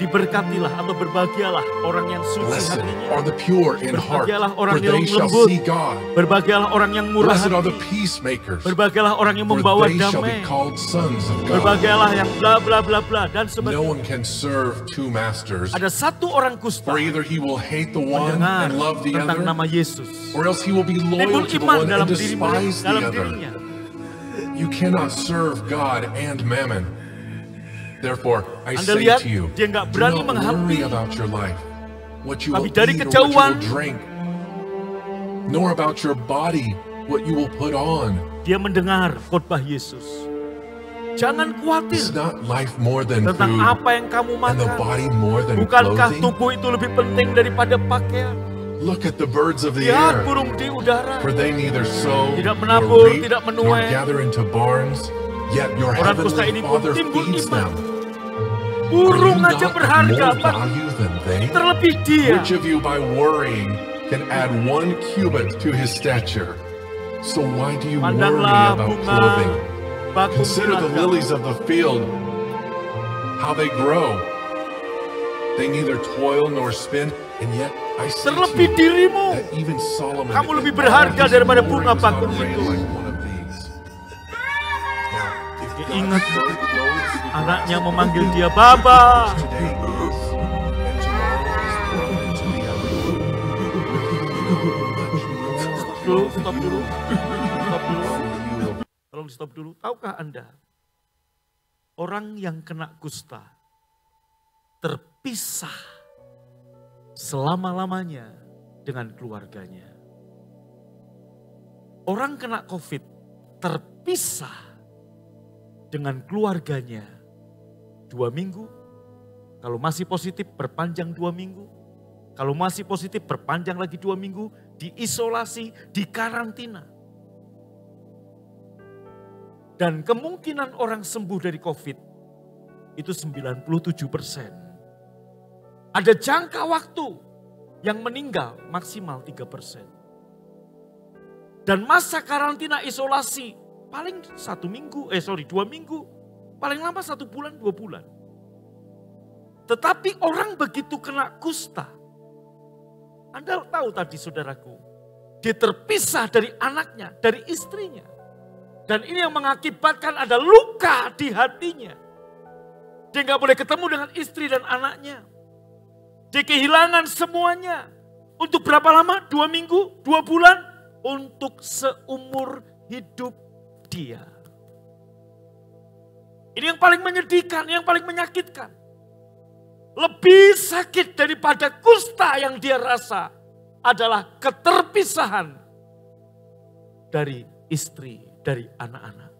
Diberkatilah atau berbahagialah orang yang suci Blessed hatinya. are the pure in heart, Berbahagialah for orang yang they shall lembut. see God. Berbahagialah orang yang murah Blessed are the hati. peacemakers, Berbahagialah orang yang for membawa they shall damai. be called sons of God. Berbahagialah yang bla bla bla bla dan No sebagainya. one can serve two masters, Ada satu orang kusta for either he will hate the one mendengar and love the tentang other, nama Yesus. or else he will be Timbul loyal to the iman one dalam and dirinya, despise the dalam other. dirinya. You cannot serve God and mammon. Therefore, I Anda say lihat, to you, dia nggak do berani not worry menghampiri. about your life, what you will Tapi dari eat or what you kejauhan, will drink, nor about your body, what you will put on. Dia mendengar khotbah Yesus. Jangan Is khawatir not life more than tentang food, apa yang kamu and the makan. body more than Bukankah clothing? tubuh itu lebih penting daripada pakaian? Look at the birds of the Lihat air, burung di udara. for they neither sow Tidak nor menabur, reap, tidak nor menuai. gather into barns, yet your Orang kusta ini heavenly pun Father timbul feeds iman. them. Are Burung you aja not berharga, of more Pak. value than they? Terlebih dia. Which of you by worrying can add 1 cubit to his stature? So why do you worry Pandanglah about bunga clothing? bakung Consider the belakang. lilies of the field, how they grow. They neither toil nor spin, and yet I say to Terlebih you dirimu. that even Solomon Kamu lebih in all berharga his daripada glory bunga was not bakung arrayed itu. like one of these. Now, if Dia God ingat so clothes the anaknya grass of memanggil the dia field, Baba. which today is, and tomorrow is thrown into the oven, Stop dulu. Tolong di stop dulu. Tahukah Anda? Orang yang kena kusta terpisah selama-lamanya dengan keluarganya. Orang kena COVID terpisah dengan keluarganya 2 minggu. Kalau masih positif perpanjang 2 minggu. Kalau masih positif, perpanjang lagi 2 minggu, diisolasi, dikarantina. Dan kemungkinan orang sembuh dari COVID itu 97%. Ada jangka waktu yang meninggal maksimal 3%. Dan masa karantina isolasi paling 2 minggu, paling lama 1 bulan, 2 bulan. Tetapi orang begitu kena kusta, Anda tahu tadi saudaraku, dia terpisah dari anaknya, dari istrinya. Dan ini yang mengakibatkan ada luka di hatinya. Dia gak boleh ketemu dengan istri dan anaknya. Dia kehilangan semuanya. Untuk berapa lama? 2 minggu, 2 bulan? Untuk seumur hidup dia. Ini yang paling menyedihkan, yang paling menyakitkan. Lebih sakit daripada kusta yang dia rasa adalah keterpisahan dari istri, dari anak-anak.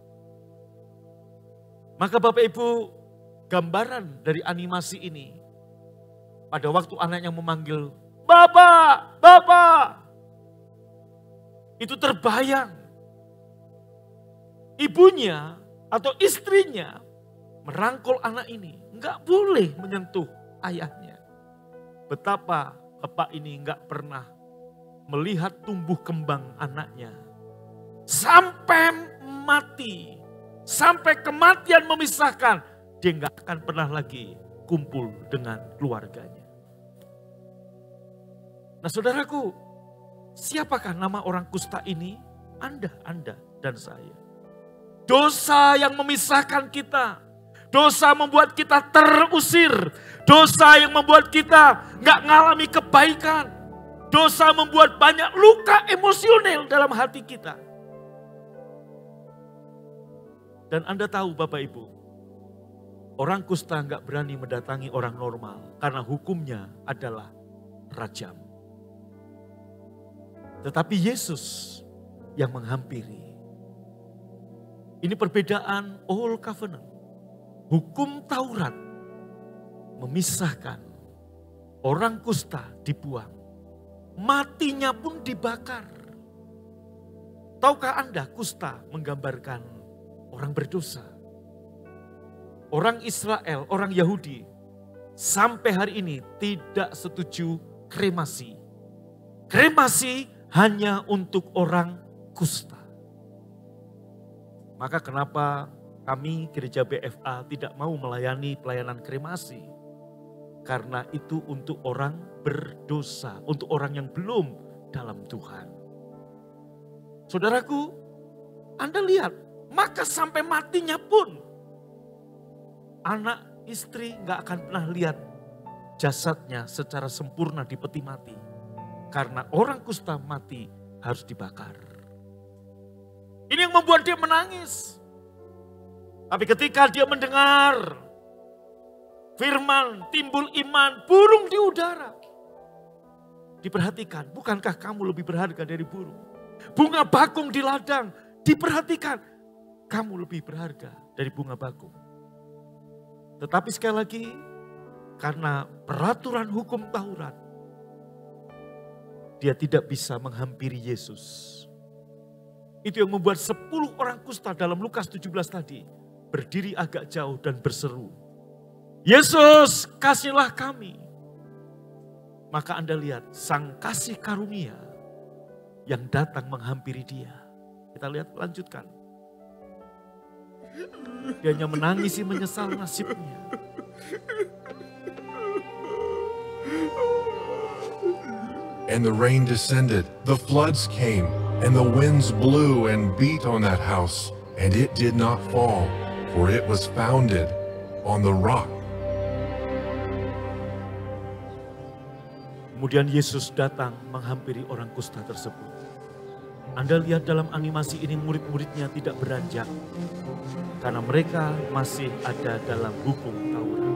Maka Bapak Ibu, gambaran dari animasi ini, pada waktu anaknya memanggil, "Bapak, Bapak," itu terbayang. Ibunya atau istrinya merangkul anak ini, enggak boleh menyentuh ayahnya. Betapa bapak ini enggak pernah melihat tumbuh kembang anaknya. Sampai mati, sampai kematian memisahkan, dia enggak akan pernah lagi kumpul dengan keluarganya. Nah saudaraku, siapakah nama orang kusta ini? Anda dan saya. Dosa yang memisahkan kita. Dosa membuat kita terusir. Dosa yang membuat kita gak ngalami kebaikan. Dosa membuat banyak luka emosional dalam hati kita. Dan Anda tahu Bapak Ibu, orang kusta gak berani mendatangi orang normal. Karena hukumnya adalah rajam. Tetapi Yesus yang menghampiri. Ini perbedaan Old Covenant. Hukum Taurat memisahkan, orang kusta dibuang, matinya pun dibakar. Tahukah Anda kusta menggambarkan orang berdosa? Orang Israel, orang Yahudi sampai hari ini tidak setuju kremasi. Kremasi hanya untuk orang kusta. Maka kenapa kami Gereja BFA tidak mau melayani pelayanan kremasi. Karena itu untuk orang berdosa, untuk orang yang belum dalam Tuhan. Saudaraku, Anda lihat, maka sampai matinya pun anak istri gak akan pernah lihat jasadnya secara sempurna di peti mati. Karena orang kusta mati harus dibakar. Ini yang membuat dia menangis. Tapi ketika dia mendengar firman, timbul iman, burung di udara. Diperhatikan, bukankah kamu lebih berharga dari burung? Bunga bakung di ladang, diperhatikan, kamu lebih berharga dari bunga bakung. Tetapi sekali lagi, karena peraturan hukum Taurat, dia tidak bisa menghampiri Yesus. Itu yang membuat 10 orang kusta dalam Lukas 17 tadi berdiri agak jauh dan berseru, "Yesus, kasihlah kami." Maka Anda lihat sang kasih karunia yang datang menghampiri dia. Kita lihat, lanjutkan. Dia hanya menangisi menyesal nasibnya. And the rain descended, the floods came, and the winds blew and beat on that house, and it did not fall, for it was founded on the rock. Kemudian Yesus datang menghampiri orang kusta tersebut. Anda lihat dalam animasi ini murid-muridnya tidak beranjak. Karena mereka masih ada dalam hukum Taurat.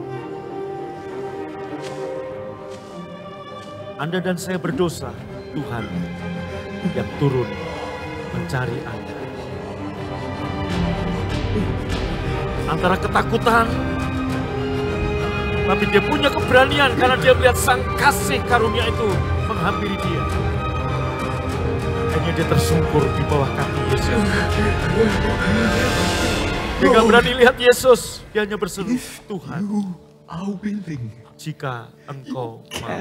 Anda dan saya berdosa, Tuhan yang turun mencari Anda. Antara ketakutan Tapi dia punya keberanian karena dia melihat sang kasih karunia itu menghampiri dia. Hanya dia tersungkur di bawah kaki Yesus. Dia gak berani lihat Yesus. Dia hanya berseru, Tuhan, jika engkau mau,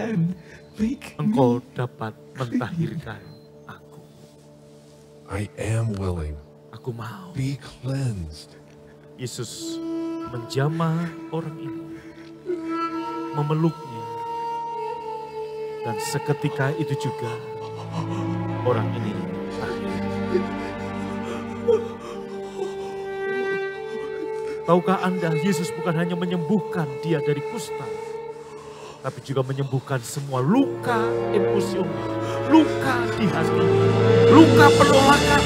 engkau dapat mentahirkan aku. I am willing. Aku mau. Be cleansed. Yesus menjamah orang ini, memeluknya, dan seketika itu juga orang ini lahir. Tahukah Anda, Yesus bukan hanya menyembuhkan dia dari kusta, tapi juga menyembuhkan semua luka emosional, luka di hati, luka penolakan.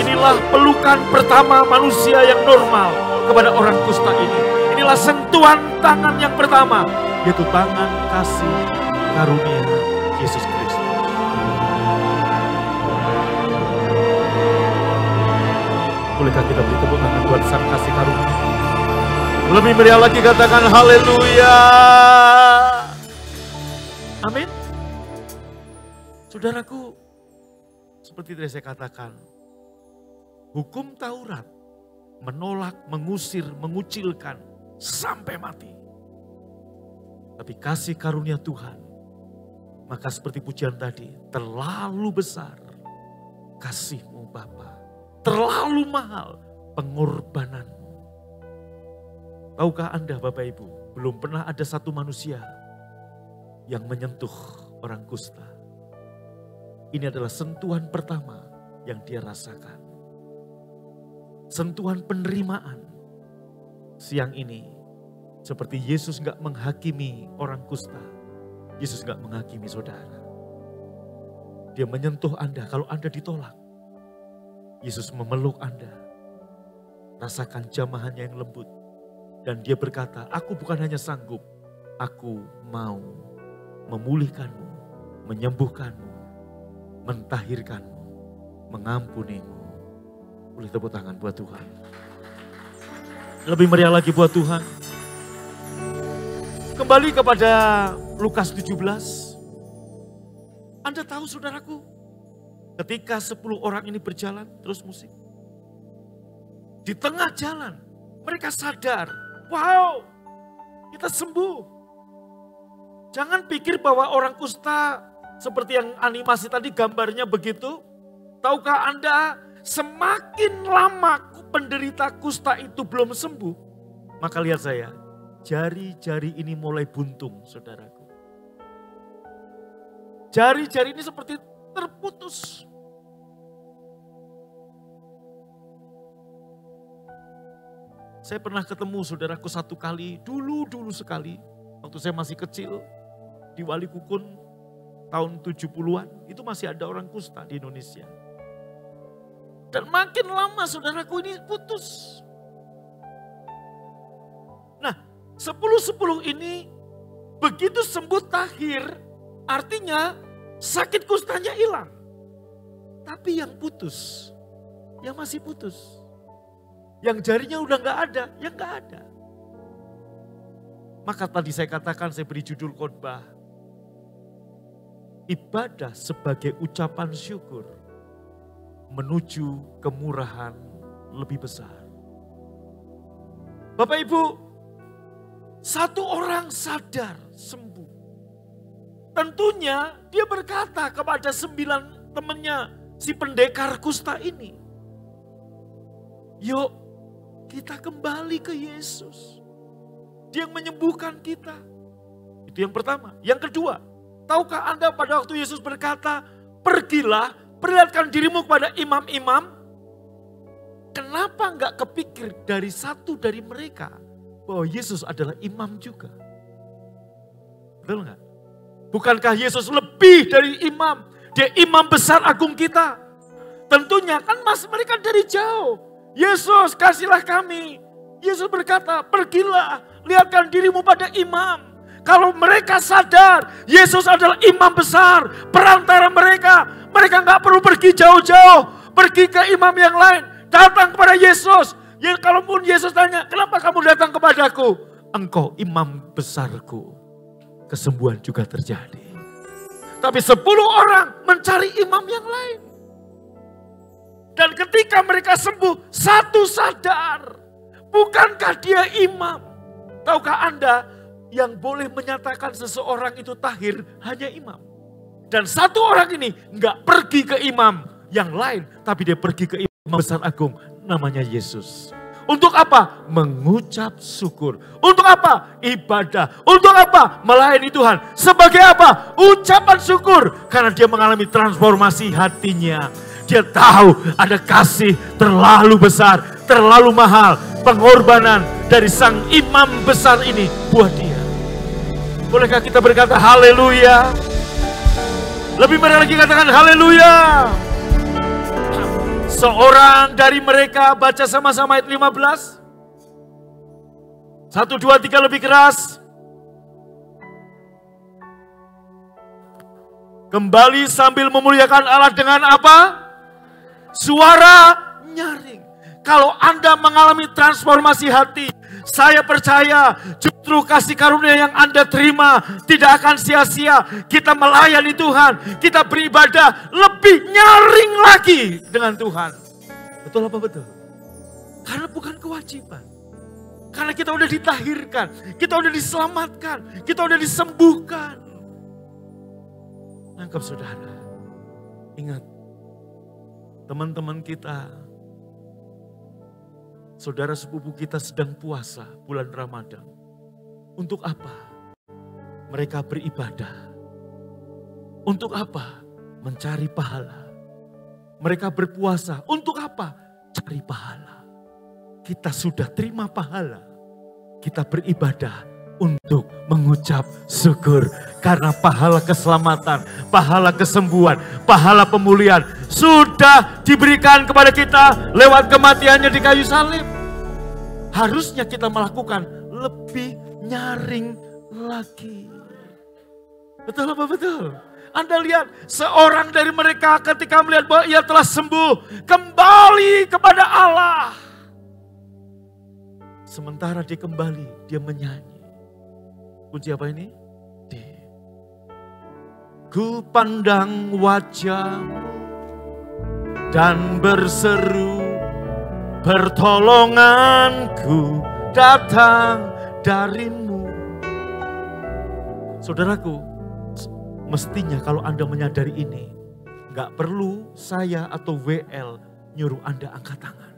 Inilah pelukan pertama manusia yang normal kepada orang kusta ini. Inilah sentuhan tangan yang pertama, yaitu tangan kasih karunia Yesus Kristus. Bolehkah kita beri tepuk tangan buat sang kasih karunia? Lebih meriah lagi katakan haleluya. Amin. Saudaraku, seperti tadi saya katakan, hukum Taurat menolak, mengusir, mengucilkan sampai mati. Tapi kasih karunia Tuhan, maka seperti pujian tadi, terlalu besar kasih-Mu Bapa, terlalu mahal pengorbananmu. Tahukah Anda Bapak Ibu, belum pernah ada satu manusia yang menyentuh orang kusta. Ini adalah sentuhan pertama yang dia rasakan. Sentuhan penerimaan. Siang ini, seperti Yesus gak menghakimi orang kusta, Yesus gak menghakimi saudara. Dia menyentuh Anda kalau Anda ditolak. Yesus memeluk Anda. Rasakan jamahannya yang lembut. Dan dia berkata, aku bukan hanya sanggup, aku mau memulihkanmu, menyembuhkanmu, mentahirkanmu, mengampunimu. Boleh tepuk tangan buat Tuhan. Lebih meriah lagi buat Tuhan. Kembali kepada Lukas 17. Anda tahu saudaraku, ketika 10 orang ini berjalan terus musik. Di tengah jalan mereka sadar, wow, kita sembuh. Jangan pikir bahwa orang kusta seperti yang animasi tadi gambarnya begitu. Tahukah Anda, semakin lama penderita kusta itu belum sembuh, maka lihat saya, jari-jari ini mulai buntung, saudaraku. Jari-jari ini seperti terputus. Saya pernah ketemu saudaraku satu kali, dulu sekali, waktu saya masih kecil, di Wali Kukun tahun 70-an, itu masih ada orang kusta di Indonesia. Dan makin lama saudaraku ini putus. Nah, 10-10 ini begitu sembuh tahir, artinya sakit kustanya hilang. Tapi yang putus, yang masih putus. Yang jarinya udah gak ada, yang gak ada. Maka tadi saya katakan, saya beri judul khotbah, ibadah sebagai ucapan syukur menuju kemurahan lebih besar. Bapak Ibu, satu orang sadar sembuh. Tentunya dia berkata kepada 9 temannya, si pendekar kusta ini, yuk kita kembali ke Yesus. Dia yang menyembuhkan kita. Itu yang pertama. Yang kedua, tahukah Anda pada waktu Yesus berkata, pergilah, perlihatkan dirimu kepada imam-imam. Kenapa enggak kepikir dari satu dari mereka bahwa Yesus adalah imam juga? Betul enggak? Bukankah Yesus lebih dari imam? Dia imam besar agung kita. Tentunya kan mereka dari jauh. Yesus kasihlah kami. Yesus berkata, pergilah, lihatkan dirimu pada imam. Kalau mereka sadar Yesus adalah imam besar, perantara mereka gak perlu pergi jauh-jauh, pergi ke imam yang lain, datang kepada Yesus. Ya kalaupun Yesus tanya, kenapa kamu datang kepadaku? Engkau imam besarku. Kesembuhan juga terjadi. Tapi 10 orang mencari imam yang lain. Dan ketika mereka sembuh, satu sadar. Bukankah dia imam? Tahukah Anda yang boleh menyatakan seseorang itu tahir hanya imam? Dan satu orang ini nggak pergi ke imam yang lain, tapi dia pergi ke imam besar agung, namanya Yesus. Untuk apa? Mengucap syukur. Untuk apa? Ibadah. Untuk apa? Melayani Tuhan. Sebagai apa? Ucapan syukur. Karena dia mengalami transformasi hatinya. Dia tahu ada kasih terlalu besar, terlalu mahal. Pengorbanan dari sang imam besar ini buat dia. Bolehkah kita berkata haleluya? Lebih meriah lagi katakan haleluya. Seorang dari mereka, baca sama-sama ayat 15. 1, 2, 3 lebih keras. Kembali sambil memuliakan Allah dengan apa? Suara nyaring. Kalau Anda mengalami transformasi hati, saya percaya justru kasih karunia yang Anda terima tidak akan sia-sia. Kita melayani Tuhan, kita beribadah lebih nyaring lagi dengan Tuhan. Betul apa betul? Karena bukan kewajiban. Karena kita udah ditahirkan, kita udah diselamatkan, kita udah disembuhkan. Nangkep saudara. Ingat, teman-teman kita, saudara sepupu kita sedang puasa bulan Ramadan. Untuk apa? Mereka beribadah. Untuk apa? Mencari pahala. Mereka berpuasa. Untuk apa? Cari pahala. Kita sudah terima pahala. Kita beribadah untuk mengucap syukur. Karena pahala keselamatan, pahala kesembuhan, pahala pemulihan sudah diberikan kepada kita lewat kematiannya di kayu salib. Harusnya kita melakukan lebih nyaring lagi. Betul apa betul? Anda lihat seorang dari mereka ketika melihat bahwa ia telah sembuh, kembali kepada Allah. Sementara dia kembali, dia menyanyi. Kunci apa ini? D. Ku pandang wajahmu dan berseru, pertolonganku datang darimu. Saudaraku, mestinya kalau Anda menyadari ini, gak perlu saya atau WL nyuruh Anda angkat tangan.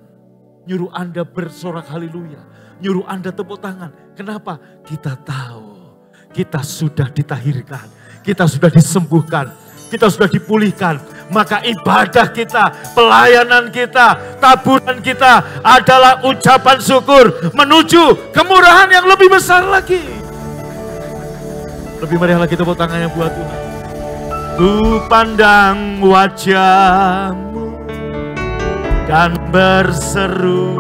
Nyuruh Anda bersorak haleluya. Nyuruh Anda tepuk tangan. Kenapa? Kita tahu, kita sudah ditahirkan. Kita sudah disembuhkan. Kita sudah dipulihkan. Maka ibadah kita, pelayanan kita, taburan kita adalah ucapan syukur menuju kemurahan yang lebih besar lagi. Lebih meriah lagi tepuk tangannya buat Tuhan. Ku pandang wajahmu dan berseru,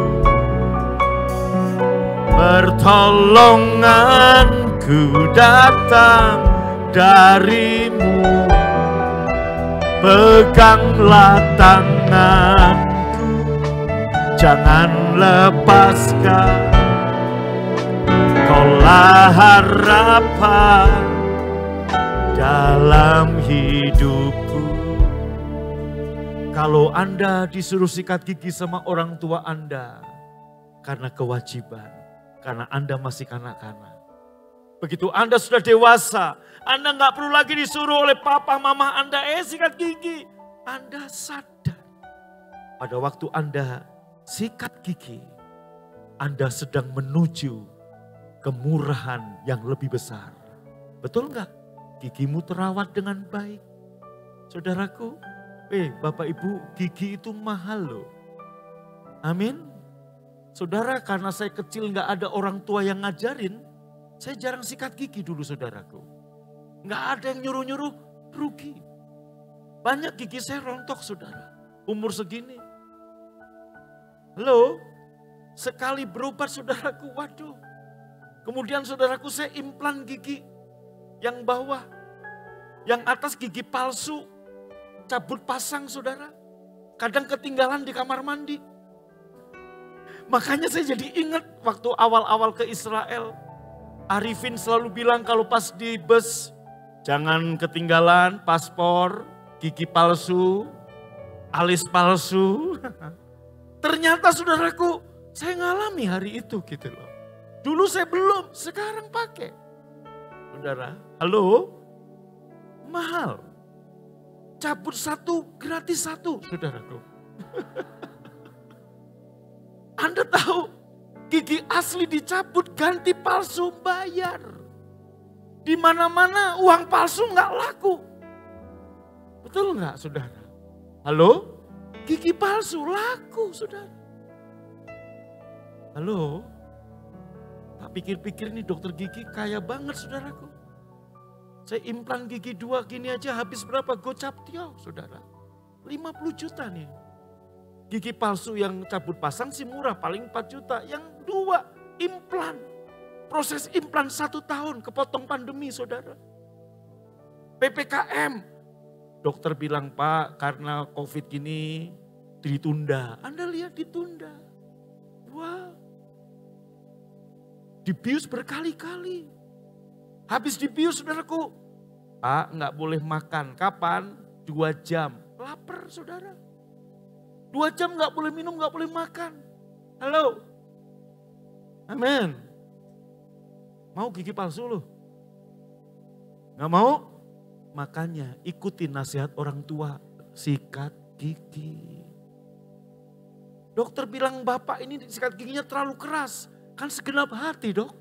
pertolonganku datang darimu. Peganglah tanganku, jangan lepaskan. Kaulah harapan dalam hidupku. Kalau Anda disuruh sikat gigi sama orang tua Anda karena kewajiban, karena Anda masih kanak-kanak. Begitu Anda sudah dewasa, Anda nggak perlu lagi disuruh oleh papa mama Anda, sikat gigi. Anda sadar pada waktu Anda sikat gigi, Anda sedang menuju kemurahan yang lebih besar. Betul nggak? Gigimu terawat dengan baik. Saudaraku, Bapak Ibu, gigi itu mahal loh. Amin. Saudara, karena saya kecil nggak ada orang tua yang ngajarin, saya jarang sikat gigi dulu saudaraku. Nggak ada yang nyuruh-nyuruh, rugi. Banyak gigi saya rontok saudara, umur segini. Halo, sekali berobat saudaraku, waduh. Kemudian saudaraku saya implan gigi yang bawah, yang atas gigi palsu, cabut pasang saudara. Kadang ketinggalan di kamar mandi. Makanya saya jadi ingat waktu awal-awal ke Israel. Arifin selalu bilang kalau pas di bus, jangan ketinggalan paspor, gigi palsu, alis palsu. Ternyata saudaraku, saya ngalami hari itu gitu loh. Dulu saya belum, sekarang pakai. Saudara, halo? Mahal. Cabut satu, gratis satu, saudaraku. Anda tahu, gigi asli dicabut, ganti palsu, bayar. Di mana-mana uang palsu nggak laku. Betul nggak, saudara? Halo? Gigi palsu laku, saudara. Halo? Tak pikir-pikir nih dokter gigi kaya banget, saudaraku. Saya implan gigi 2 gini aja habis berapa? Gocap tiaw, saudara. 50 juta nih. Gigi palsu yang cabut pasang sih murah, paling 4 juta. Yang 2 implan. Proses implan 1 tahun, kepotong pandemi saudara. PPKM. Dokter bilang, Pak karena COVID gini ditunda. Anda lihat ditunda. Wah. Dibius berkali-kali. Habis dibius saudaraku. Pak nggak boleh makan. Kapan? 2 jam. Lapar saudara. 2 jam nggak boleh minum, nggak boleh makan. Halo. Amin. Mau gigi palsu loh? Nggak mau? Makanya ikuti nasihat orang tua. Sikat gigi. Dokter bilang bapak ini sikat giginya terlalu keras. Kan segenap hati dok.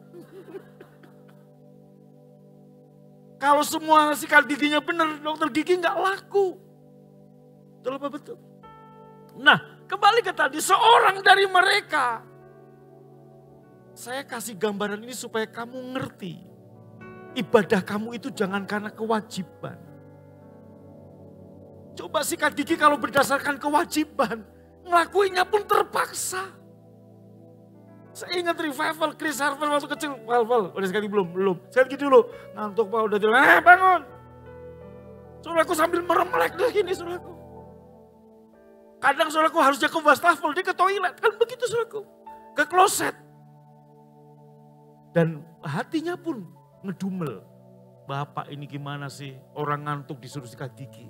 Kalau semua sikat giginya benar, dokter gigi nggak laku. Betul apa betul? Nah, kembali ke tadi, seorang dari mereka. Saya kasih gambaran ini supaya kamu ngerti. Ibadah kamu itu jangan karena kewajiban. Coba sikat gigi kalau berdasarkan kewajiban. Ngelakuinnya pun terpaksa. Saya ingat revival Chris Harper waktu kecil. Val, udah sekali belum? Belum. Sekali gigi dulu. Ngantuk Pak, udah tidur. Bangun. Saudaraku sambil meremelek deh gini saudaraku. Kadang saudaraku harusnya ke wastafel, dia ke toilet. Kan begitu saudaraku. Ke kloset. Dan hatinya pun ngedumel. Bapak ini gimana sih? Orang ngantuk disuruh sikat gigi.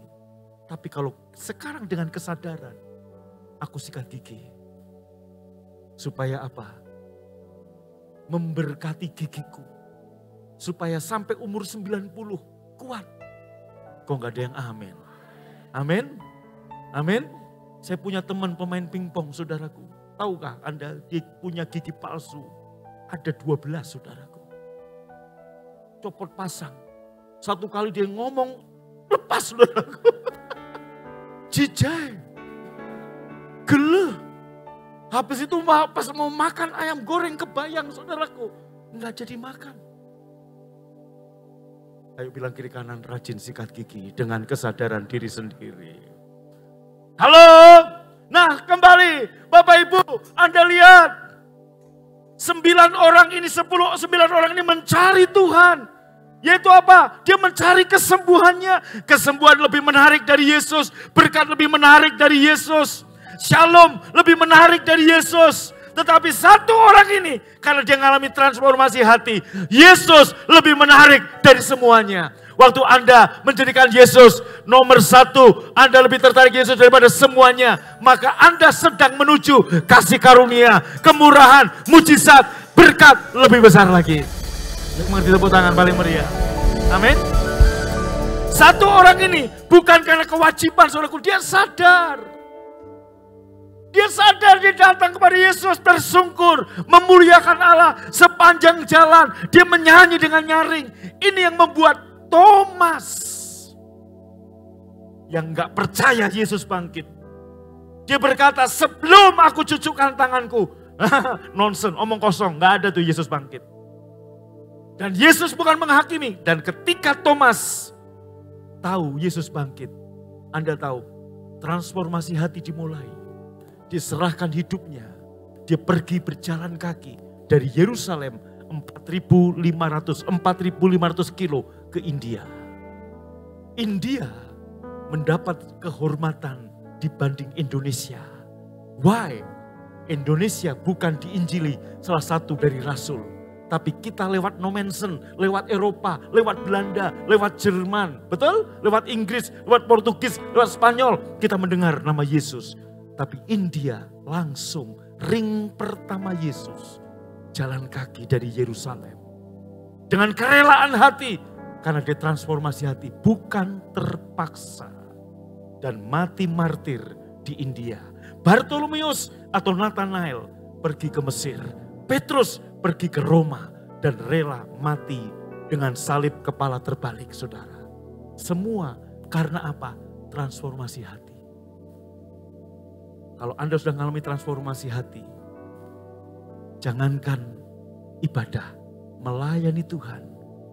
Tapi kalau sekarang dengan kesadaran. Aku sikat gigi. Supaya apa? Memberkati gigiku. Supaya sampai umur 90 kuat. Kok gak ada yang amin? Amin? Amin? Saya punya teman pemain pingpong saudaraku. Tahukah Anda dia punya gigi palsu? Ada 12 saudaraku. Copot pasang. Satu kali dia ngomong lepas saudaraku. Jijai. Geleh. Habis itu pas mau makan ayam goreng kebayang saudaraku. Enggak jadi makan. Ayo bilang kiri kanan rajin sikat gigi dengan kesadaran diri sendiri. Halo. Nah kembali Bapak Ibu Anda lihat. 9 orang ini 9 orang ini mencari Tuhan. Yaitu apa? Dia mencari kesembuhannya. Kesembuhan lebih menarik dari Yesus. Berkat lebih menarik dari Yesus. Shalom lebih menarik dari Yesus. Tetapi satu orang ini karena dia mengalami transformasi hati. Yesus lebih menarik dari semuanya. Waktu Anda menjadikan Yesus nomor 1. Anda lebih tertarik Yesus daripada semuanya. Maka Anda sedang menuju kasih karunia, kemurahan, mujizat, berkat lebih besar lagi. Mengerti tepuk tangan paling meriah. Amin. Satu orang ini bukan karena kewajiban saudaraku. Dia sadar. Dia sadar dia datang kepada Yesus tersungkur. Memuliakan Allah sepanjang jalan. Dia menyanyi dengan nyaring. Ini yang membuat Thomas. Yang gak percaya Yesus bangkit. Dia berkata sebelum aku cucukkan tanganku. Nonsen, omong kosong. Gak ada tuh Yesus bangkit. Dan Yesus bukan menghakimi. Dan ketika Thomas tahu Yesus bangkit. Anda tahu transformasi hati dimulai. Diserahkan hidupnya. Dia pergi berjalan kaki dari Yerusalem 4.500 kilo ke India. India mendapat kehormatan dibanding Indonesia. Why? Indonesia bukan diinjili salah satu dari rasul. Tapi kita lewat Nomensen, lewat Eropa, lewat Belanda, lewat Jerman. Betul? Lewat Inggris, lewat Portugis, lewat Spanyol. Kita mendengar nama Yesus. Tapi India langsung ring pertama Yesus. Jalan kaki dari Yerusalem. Dengan kerelaan hati. Karena dia transformasi hati. Bukan terpaksa. Dan mati martir di India. Bartolomeus atau Nathanael pergi ke Mesir. Petrus pergi ke Roma dan rela mati dengan salib kepala terbalik, saudara. Semua karena apa? Transformasi hati. Kalau Anda sudah mengalami transformasi hati, jangankan ibadah, melayani Tuhan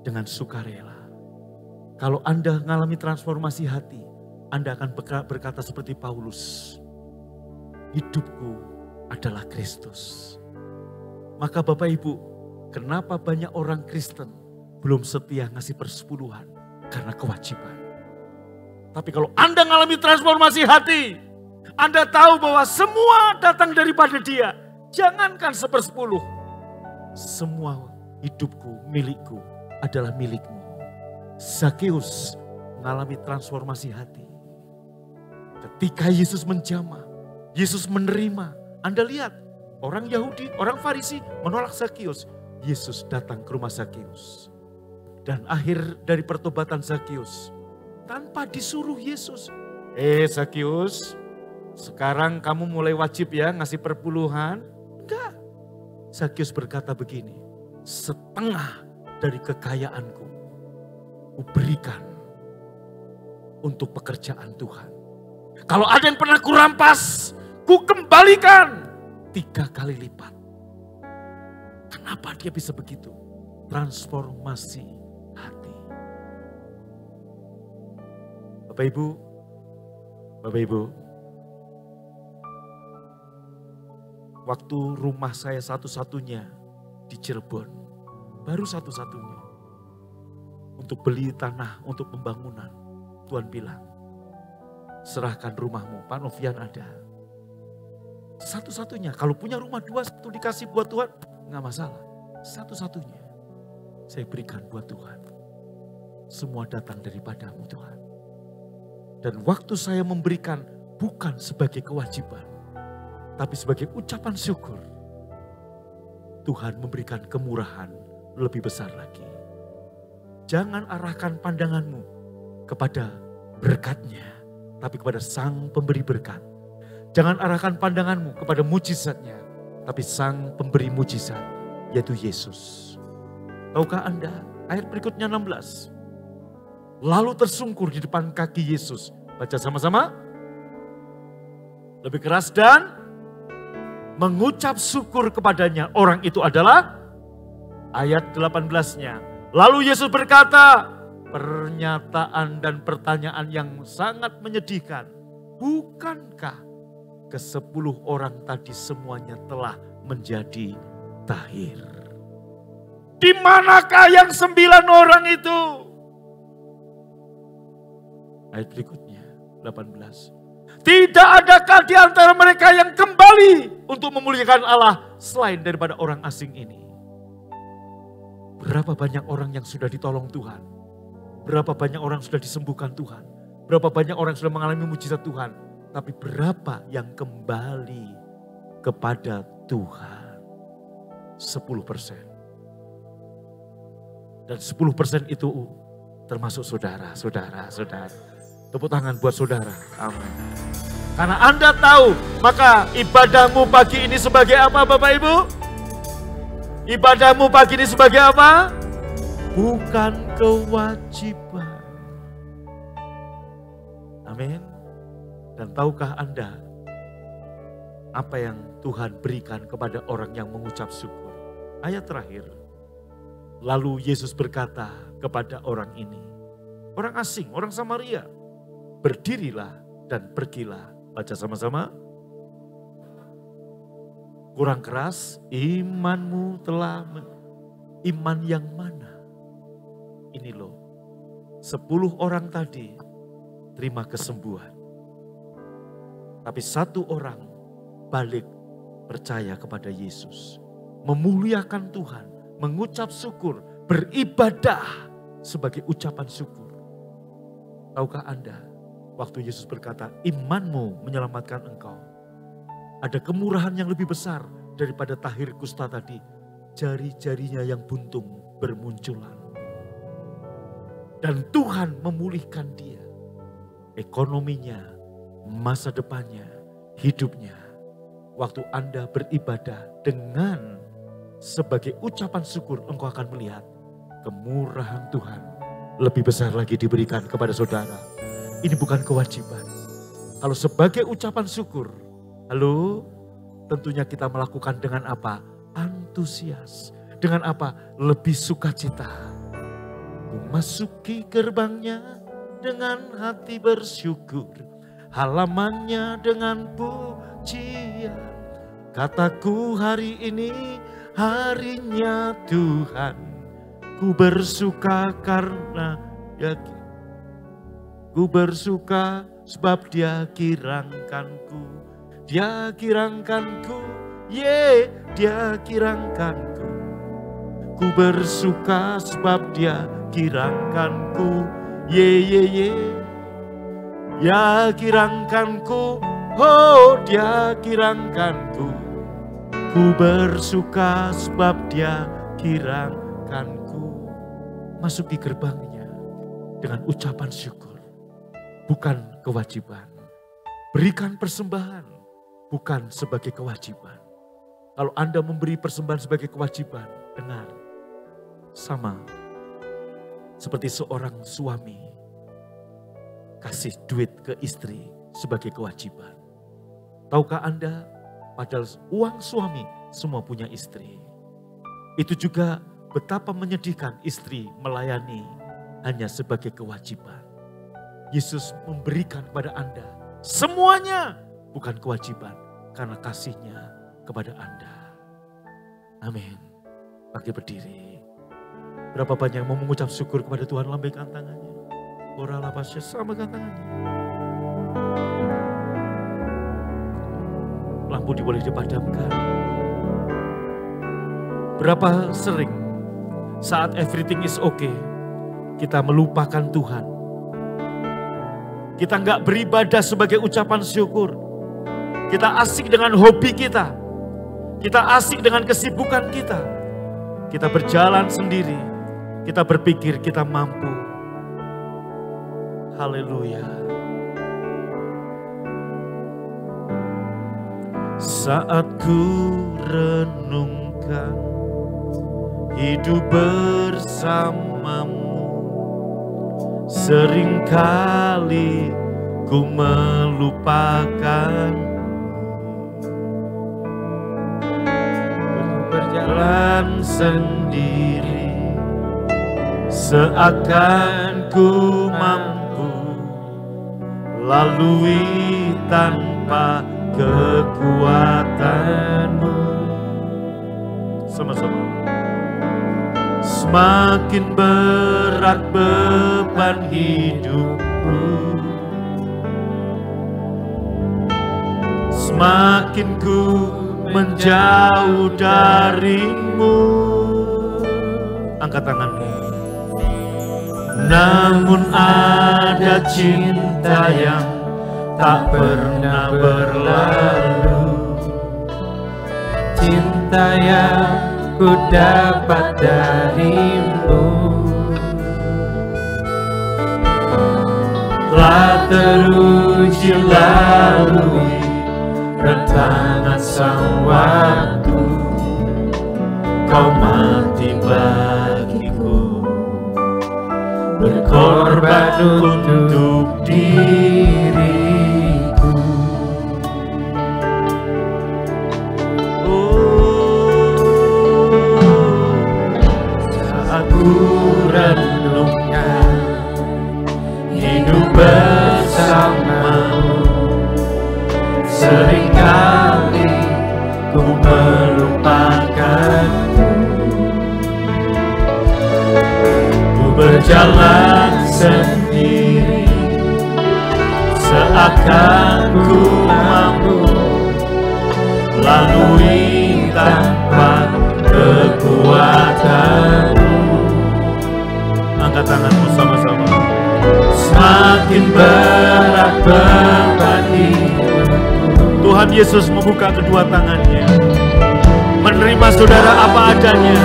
dengan sukarela. Kalau Anda mengalami transformasi hati, Anda akan berkata seperti Paulus, hidupku adalah Kristus. Maka Bapak Ibu, kenapa banyak orang Kristen belum setia ngasih persepuluhan? Karena kewajiban. Tapi kalau Anda mengalami transformasi hati, Anda tahu bahwa semua datang daripada Dia. Jangankan 1/10. Semua hidupku, milikku adalah milikmu. Zakeus mengalami transformasi hati. Ketika Yesus menjamah, Yesus menerima. Anda lihat. Orang Yahudi, orang Farisi menolak Zakeus. Yesus datang ke rumah Zakeus. Dan akhir dari pertobatan Zakeus. Tanpa disuruh Yesus. Zakeus, sekarang kamu mulai wajib ya ngasih perpuluhan. Enggak. Zakeus berkata begini. Setengah dari kekayaanku. Kuberikan untuk pekerjaan Tuhan. Kalau ada yang pernah kurampas, ku kembalikan. 3 kali lipat. Kenapa dia bisa begitu? Transformasi hati. Bapak Ibu. Waktu rumah saya satu-satunya di Cirebon. Baru satu-satunya. Untuk beli tanah, untuk pembangunan. Tuhan bilang, serahkan rumahmu, Pak Novian ada. Satu-satunya, kalau punya rumah 2, 1 dikasih buat Tuhan, nggak masalah. Satu-satunya, saya berikan buat Tuhan. Semua datang daripadamu Tuhan. Dan waktu saya memberikan, bukan sebagai kewajiban, tapi sebagai ucapan syukur. Tuhan memberikan kemurahan lebih besar lagi. Jangan arahkan pandanganmu kepada berkatnya, tapi kepada Sang Pemberi berkat. Jangan arahkan pandanganmu kepada mujizatnya, tapi Sang Pemberi mujizat, yaitu Yesus. Tahukah Anda, ayat berikutnya 16. Lalu tersungkur di depan kaki Yesus. Baca sama-sama. Lebih keras dan mengucap syukur kepadanya. Orang itu adalah ayat 18-nya. Lalu Yesus berkata, pernyataan dan pertanyaan yang sangat menyedihkan. Bukankah ke-10 orang tadi semuanya telah menjadi tahir? Di manakah yang 9 orang itu? Ayat berikutnya, 18. Tidak adakah di antara mereka yang kembali untuk memuliakan Allah selain daripada orang asing ini? Berapa banyak orang yang sudah ditolong Tuhan? Berapa banyak orang sudah disembuhkan Tuhan? Berapa banyak orang sudah mengalami mujizat Tuhan? Tapi berapa yang kembali kepada Tuhan? 10%. Dan 10% itu termasuk saudara. Tepuk tangan buat saudara. Amin. Karena Anda tahu, maka ibadahmu pagi ini sebagai apa Bapak Ibu? Ibadahmu pagi ini sebagai apa? Bukan kewajiban. Amin. Dan tahukah Anda apa yang Tuhan berikan kepada orang yang mengucap syukur? Ayat terakhir. Lalu Yesus berkata kepada orang ini, orang asing, orang Samaria, berdirilah dan pergilah. Baca sama-sama. Kurang keras, imanmu telah, iman yang mana? Ini loh, 10 orang tadi terima kesembuhan. Tapi 1 orang balik percaya kepada Yesus, memuliakan Tuhan, mengucap syukur, beribadah sebagai ucapan syukur. Tahukah Anda, waktu Yesus berkata, imanmu menyelamatkan engkau. Ada kemurahan yang lebih besar daripada tahir kusta tadi. Jari-jarinya yang buntung bermunculan. Dan Tuhan memulihkan dia. Ekonominya, masa depannya, hidupnya. Waktu Anda beribadah dengan sebagai ucapan syukur, engkau akan melihat kemurahan Tuhan lebih besar lagi diberikan kepada saudara. Ini bukan kewajiban. Kalau sebagai ucapan syukur, halo, tentunya kita melakukan dengan apa? Antusias. Dengan apa? Lebih sukacita. Memasuki gerbangnya dengan hati bersyukur, halamannya dengan pujian. Kataku hari ini harinya Tuhan, ku bersuka karena ku bersuka sebab dia kirangkanku. Dia kirangkanku, dia kirangkanku. Ku bersuka sebab dia kirangkanku, ya kirangkanku, oh dia kirangkanku. Ku bersuka sebab dia kirangkanku. Masuki gerbangnya dengan ucapan syukur, bukan kewajiban. Berikan persembahan, bukan sebagai kewajiban. Kalau Anda memberi persembahan sebagai kewajiban, dengar, sama seperti seorang suami kasih duit ke istri sebagai kewajiban. Tahukah Anda, padahal uang suami semua punya istri. Itu juga betapa menyedihkan istri melayani hanya sebagai kewajiban. Yesus memberikan kepada Anda semuanya, bukan kewajiban, karena kasihnya kepada Anda. Amin. Bagi berdiri. Berapa banyak yang mau mengucap syukur kepada Tuhan, lambaikan tangannya. Ora lapasnya, samakan tangannya. Lampu boleh dipadamkan. Berapa sering saat everything is okay, kita melupakan Tuhan. Kita nggak beribadah sebagai ucapan syukur. Kita asik dengan hobi kita. Kita asik dengan kesibukan kita. Kita berjalan sendiri. Kita berpikir kita mampu. Haleluya. Saat ku renungkan hidup bersamamu, seringkali ku melupakan. Berjalan sendiri, seakan ku mampu lalui tanpa kekuatanmu. Sama-sama. Semakin berat beban hidupku, semakin ku menjauh darimu. Angkat tanganmu. Namun ada cinta yang tak pernah berlalu, cinta yang ku dapat darimu, telah teruji lalui rentangan sang waktu. Kau mati bagiku, berkorban untuk diriku. Saat ku renungkan hidup bersamamu, seringkali ku melupakanmu. Ku berjalan sendiri, seakan ku mampu lalui tanpa kekuatanmu. Angkat tanganmu sama-sama. Semakin berat beban hidupku. Tuhan Yesus membuka kedua tangannya, menerima saudara apa adanya,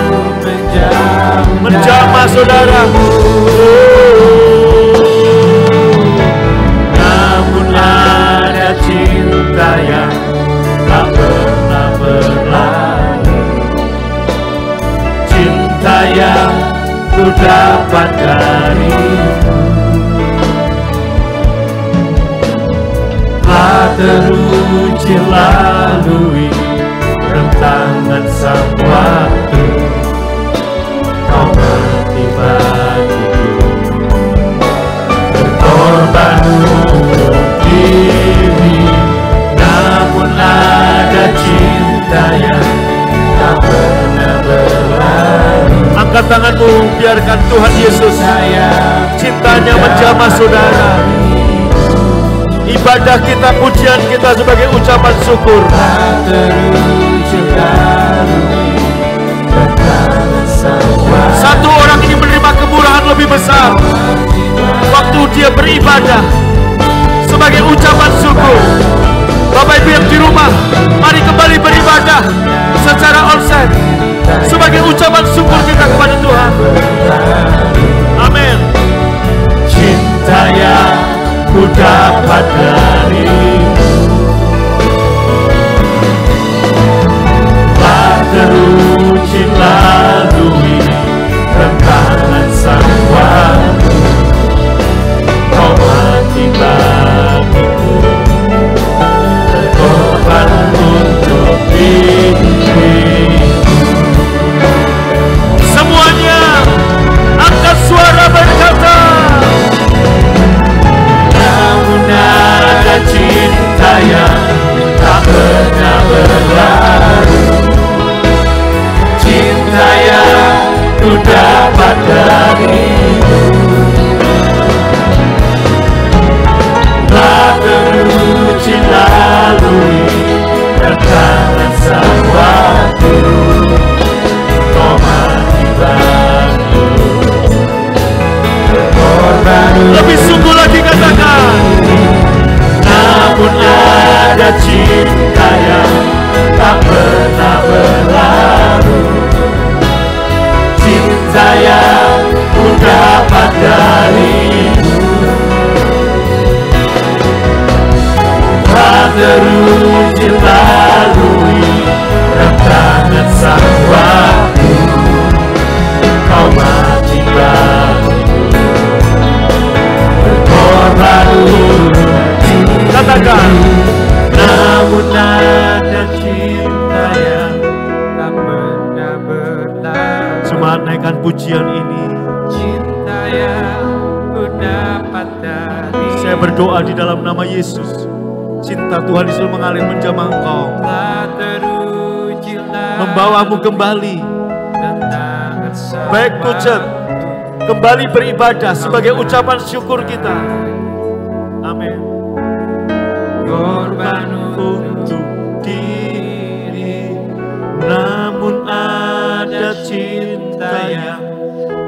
menjamah saudara. Namun ada cinta yang tak pernah berlalu, cinta yang ku dapat darimu. Telah teruji lalui rentangan sang waktu, kau mati bagiku, berkorban untuk diri. Namun ada cinta yang tak pernah berlalu. Angkat tanganmu, biarkan Tuhan Yesus cintanya menjamah saudara. Ibadah kita, pujian kita sebagai ucapan syukur. Satu orang ini menerima kemurahan lebih besar waktu dia beribadah sebagai ucapan syukur. Bapak Ibu yang di rumah, mari kembali beribadah secara onsite sebagai ucapan syukur kita kepada Tuhan. Amin. Cinta yang ku dapat darimu, telah teruji lalui rentangan sang waktu, kau mati bagiku, berkorban untuk diriku. Semuanya angkat suara berkata, ada cinta yang tak pernah berlalu, cinta yang ku dapat darimu, telah teruji lalui rentangan sang waktu, kau mati bagiku, berkorban. Lebih sungguh lagi katakan, namun ada cinta yang tak pernah berlalu, cinta yang ku dapat darimu, telah teruji lalui rentangan sang waktu, kau mati bagiku, berkorban. Katakan, namun ada cinta yang tak pernah berlalu. Semangat naikkan pujian ini. Cinta yang ku dapat dari. Saya berdoa di dalam nama Yesus. Cinta Tuhan Yesus mengalir menjamah engkau, membawamu kembali back to church, kembali beribadah sebagai ucapan syukur kita. Amin. Korban untuk diri, namun ada cinta yang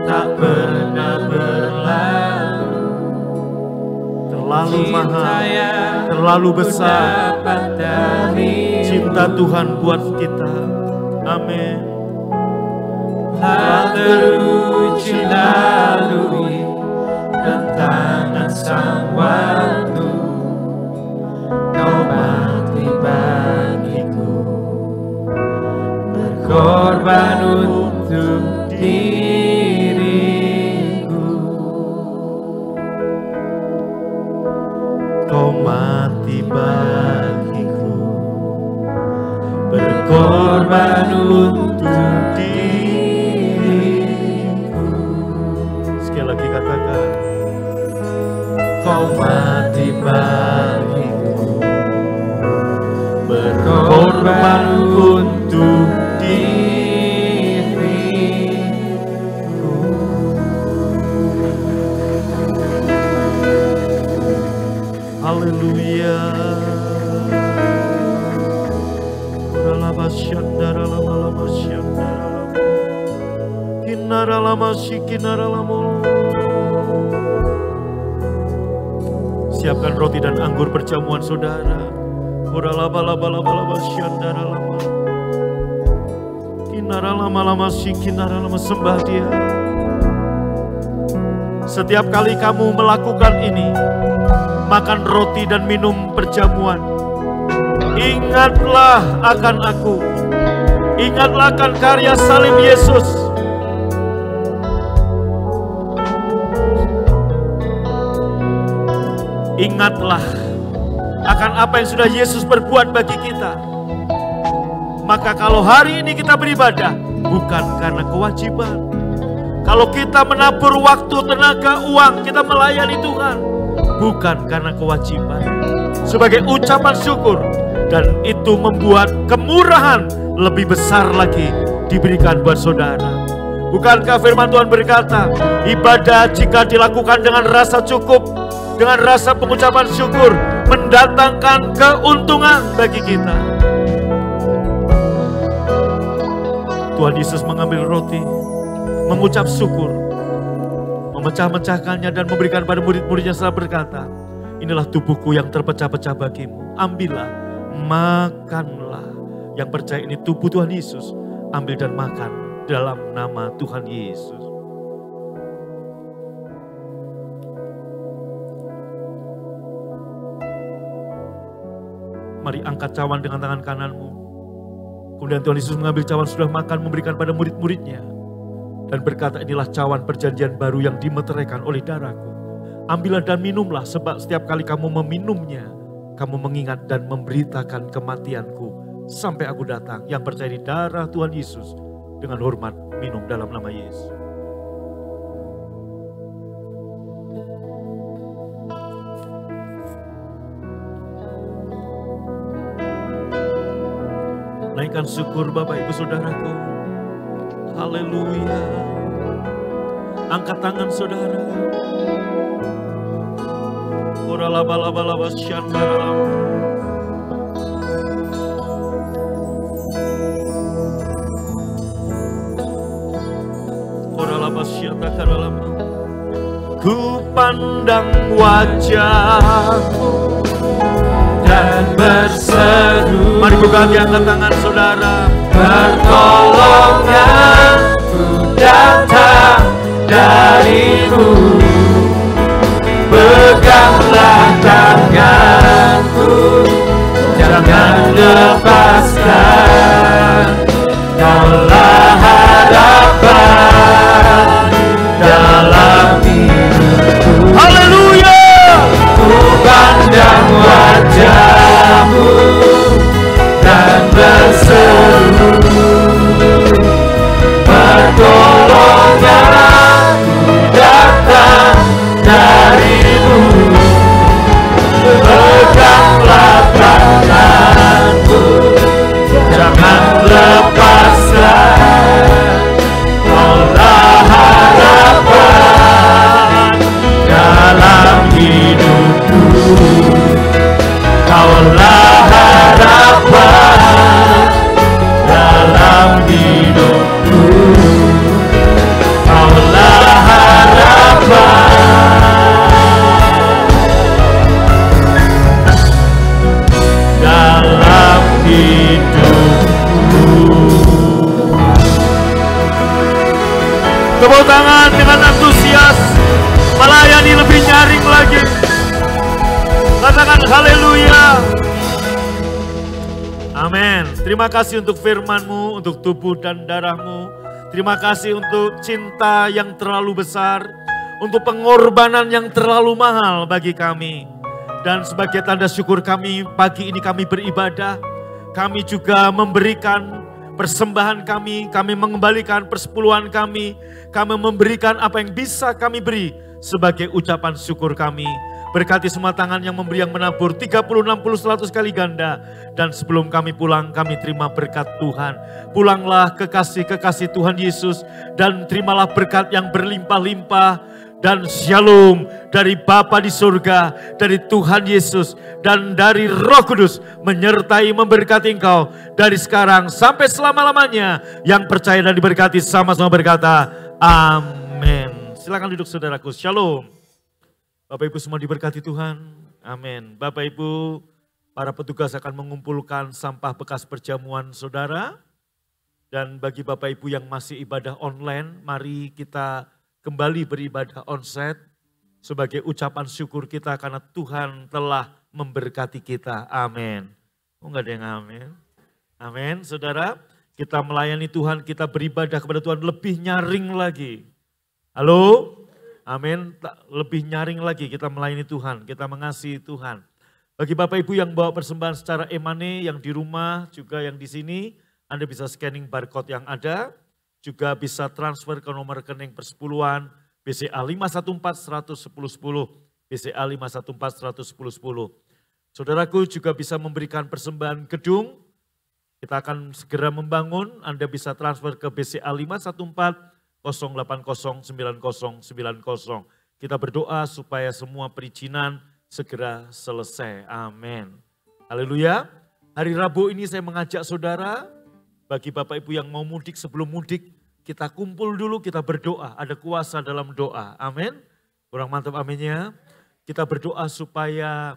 tak pernah berlalu, terlalu mahal, terlalu besar cinta Tuhan buat kita. Amin. Tak teruji lalui rentangan sang waktu, kau mati bagiku, berkorban untuk diriku. Kau mati bagiku, berkorban untuk diriku. Sekali lagi katakan, kau mati bagiku, berkorban untuk diriku. Haleluya. shandara lama lama shandara lama. Kinara lama shikinara lama. Siapkan roti dan anggur perjamuan saudara. Ora laba laba laba laba shandara lama. Kinara lama lama shikinara lama, sembah Dia. Setiap kali kamu melakukan ini, makan roti dan minum perjamuan, ingatlah akan aku. Ingatlah akan karya salib Yesus. Ingatlah akan apa yang sudah Yesus perbuat bagi kita. Maka kalau hari ini kita beribadah, bukan karena kewajiban. Kalau kita menabur waktu, tenaga, uang, kita melayani Tuhan, bukan karena kewajiban. Sebagai ucapan syukur, dan itu membuat kemurahan lebih besar lagi diberikan buat saudara. Bukankah firman Tuhan berkata, ibadah jika dilakukan dengan rasa cukup, dengan rasa pengucapan syukur, mendatangkan keuntungan bagi kita. Tuhan Yesus mengambil roti, mengucap syukur, memecah-mecahkannya dan memberikan pada murid-muridnya setelah berkata, inilah tubuhku yang terpecah-pecah bagimu. Ambillah, makanlah. Yang percaya ini tubuh Tuhan Yesus, ambil dan makan dalam nama Tuhan Yesus. Mari angkat cawan dengan tangan kananmu. Kemudian Tuhan Yesus mengambil cawan sudah makan, memberikan pada murid-muridnya. Dan berkata, inilah cawan perjanjian baru yang dimeteraikan oleh darahku. Ambillah dan minumlah, sebab setiap kali kamu meminumnya, kamu mengingat dan memberitakan kematianku sampai aku datang. Yang percaya di darah Tuhan Yesus, dengan hormat minum dalam nama Yesus. Naikkan syukur Bapak Ibu Saudaraku. Haleluya. Angkat tangan saudara. Ora laba laba laba syandara. Ora laba syandara lama. Ku pandang wajahmu dan berseru. Mari buka angkat tangan saudara. Pertolonganku datang darimu. Peganglah tanganku, jangan lepaskan. Kaulah harapan dalam hidupku. Haleluya. Ku pandang wajahmu dan berseru, pertolonganku datang darimu. Peganglah tanganku, jangan lepaskan. Kaulah harapan dalam hidupku. Kaulah harapan dalam hidupku. Kaulah harapan dalam hidupku. Tepuk tangan dengan antusias, melayani lebih nyaring lagi. Katakan haleluya. Amin. Terima kasih untuk firman-Mu, untuk tubuh dan darah-Mu. Terima kasih untuk cinta yang terlalu besar, untuk pengorbanan yang terlalu mahal bagi kami. Dan sebagai tanda syukur kami, pagi ini kami beribadah. Kami juga memberikan persembahan kami mengembalikan persepuluhan kami memberikan apa yang bisa kami beri sebagai ucapan syukur kami. Berkati semua tangan yang memberi, yang menabur 30, 60, 100 kali ganda. Dan sebelum kami pulang, kami terima berkat Tuhan. Pulanglah kekasih-kekasih Tuhan Yesus, dan terimalah berkat yang berlimpah-limpah. Dan shalom dari Bapa di surga, dari Tuhan Yesus, dan dari Roh Kudus menyertai memberkati engkau dari sekarang sampai selama-lamanya. Yang percaya dan diberkati sama-sama berkata, amin. Silakan duduk saudaraku, shalom. Bapak Ibu semua diberkati Tuhan, amin. Bapak Ibu, para petugas akan mengumpulkan sampah bekas perjamuan saudara. Dan bagi Bapak Ibu yang masih ibadah online, mari kita kembali beribadah onsite sebagai ucapan syukur kita karena Tuhan telah memberkati kita. Amin. Oh enggak ada yang amin? Amin, saudara. Kita melayani Tuhan, kita beribadah kepada Tuhan lebih nyaring lagi. Halo? Amin. Lebih nyaring lagi kita melayani Tuhan, kita mengasihi Tuhan. Bagi Bapak Ibu yang bawa persembahan secara e-money, yang di rumah juga yang di sini, Anda bisa scanning barcode yang ada, juga bisa transfer ke nomor rekening persepuluhan BCA 514 110 10, BCA 514 110 10. Saudaraku juga bisa memberikan persembahan gedung, kita akan segera membangun, Anda bisa transfer ke BCA 514 080 9090. Kita berdoa supaya semua perizinan segera selesai, amin. Haleluya. Hari Rabu ini saya mengajak saudara, bagi Bapak Ibu yang mau mudik, sebelum mudik kita kumpul dulu, kita berdoa. Ada kuasa dalam doa, amin. Kurang mantap aminnya. Kita berdoa supaya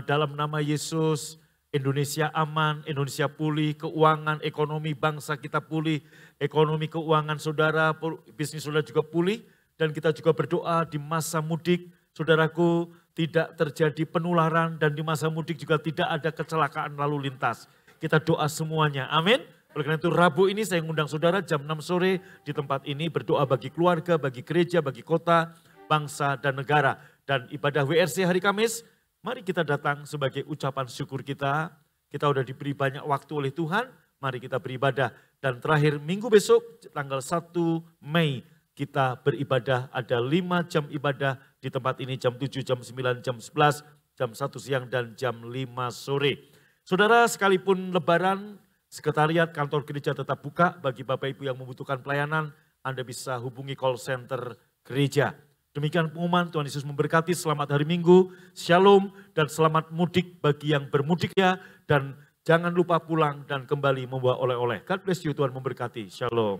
dalam nama Yesus Indonesia aman, Indonesia pulih, keuangan, ekonomi bangsa kita pulih, ekonomi keuangan saudara, bisnis saudara juga pulih. Dan kita juga berdoa di masa mudik, saudaraku, tidak terjadi penularan dan di masa mudik juga tidak ada kecelakaan lalu lintas. Kita doa semuanya, amin. Oleh karena itu Rabu ini saya mengundang saudara jam 6 sore di tempat ini berdoa bagi keluarga, bagi gereja, bagi kota, bangsa dan negara. Dan ibadah WRC hari Kamis, mari kita datang sebagai ucapan syukur kita. Kita udah diberi banyak waktu oleh Tuhan, mari kita beribadah. Dan terakhir minggu besok tanggal 1 Mei kita beribadah, ada 5 jam ibadah di tempat ini, jam 7, jam 9, jam 11, jam 1 siang dan jam 5 sore. Saudara, sekalipun lebaran, sekretariat kantor gereja tetap buka. Bagi Bapak Ibu yang membutuhkan pelayanan, Anda bisa hubungi call center gereja. Demikian pengumuman, Tuhan Yesus memberkati, selamat hari Minggu, shalom dan selamat mudik bagi yang bermudik ya. Dan jangan lupa pulang dan kembali membawa oleh-oleh. God bless you, Tuhan memberkati, shalom.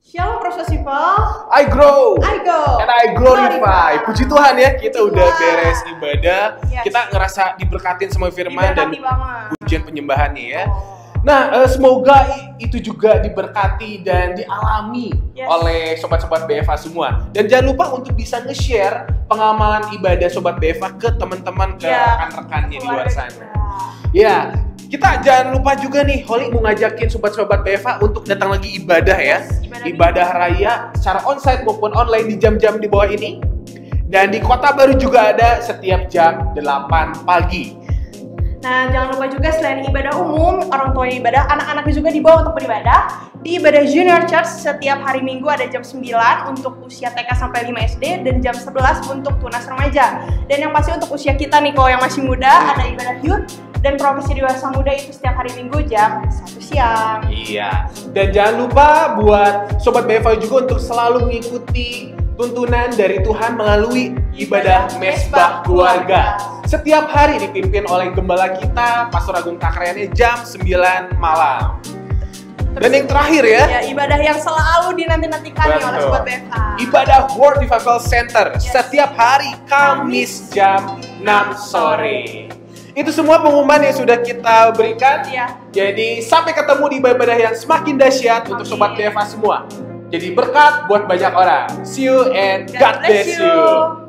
Shalom Precious People. I grow. I go. And I glorify. Puji Tuhan ya, kita Puji udah Tuhan. beres ibadah. Yes. Kita ngerasa diberkatin sama firman dan Diberkati banget. pujian penyembahannya ya. Oh. Nah, semoga itu juga diberkati dan dialami oleh sobat-sobat BFA semua. Dan jangan lupa untuk bisa nge-share pengamalan ibadah sobat BFA ke teman-teman, ke rekan-rekannya di luar sana. Ya, kita jangan lupa juga nih, Holly mau ngajakin sobat-sobat BFA untuk datang lagi ibadah ya. Ibadah raya secara onsite maupun online di jam-jam di bawah ini. Dan di Kota Baru juga ada setiap jam 8 pagi. Nah, jangan lupa juga selain ibadah umum, orang tua ibadah, anak-anaknya juga dibawa untuk beribadah. Di ibadah Junior Church setiap hari Minggu ada jam 9 untuk usia TK sampai 5 SD dan jam 11 untuk tunas remaja. Dan yang pasti untuk usia kita nih, kalau yang masih muda, ada ibadah youth dan profesi dewasa muda itu setiap hari Minggu jam 1 siang. Iya, dan jangan lupa buat Sobat BFA juga untuk selalu mengikuti tuntunan dari Tuhan melalui ibadah Mesbah Keluarga. Setiap hari dipimpin oleh gembala kita, Pastor Agung Takrayani jam 9 malam. Dan yang terakhir ya, ibadah yang selalu dinanti-nantikan nih oleh Sobat BFA. Ibadah World Revival Center setiap hari Kamis jam 6 sore. Itu semua pengumuman yang sudah kita berikan. Jadi sampai ketemu di ibadah yang semakin dahsyat untuk Sobat BFA semua. Jadi berkat buat banyak orang. See you and God bless you.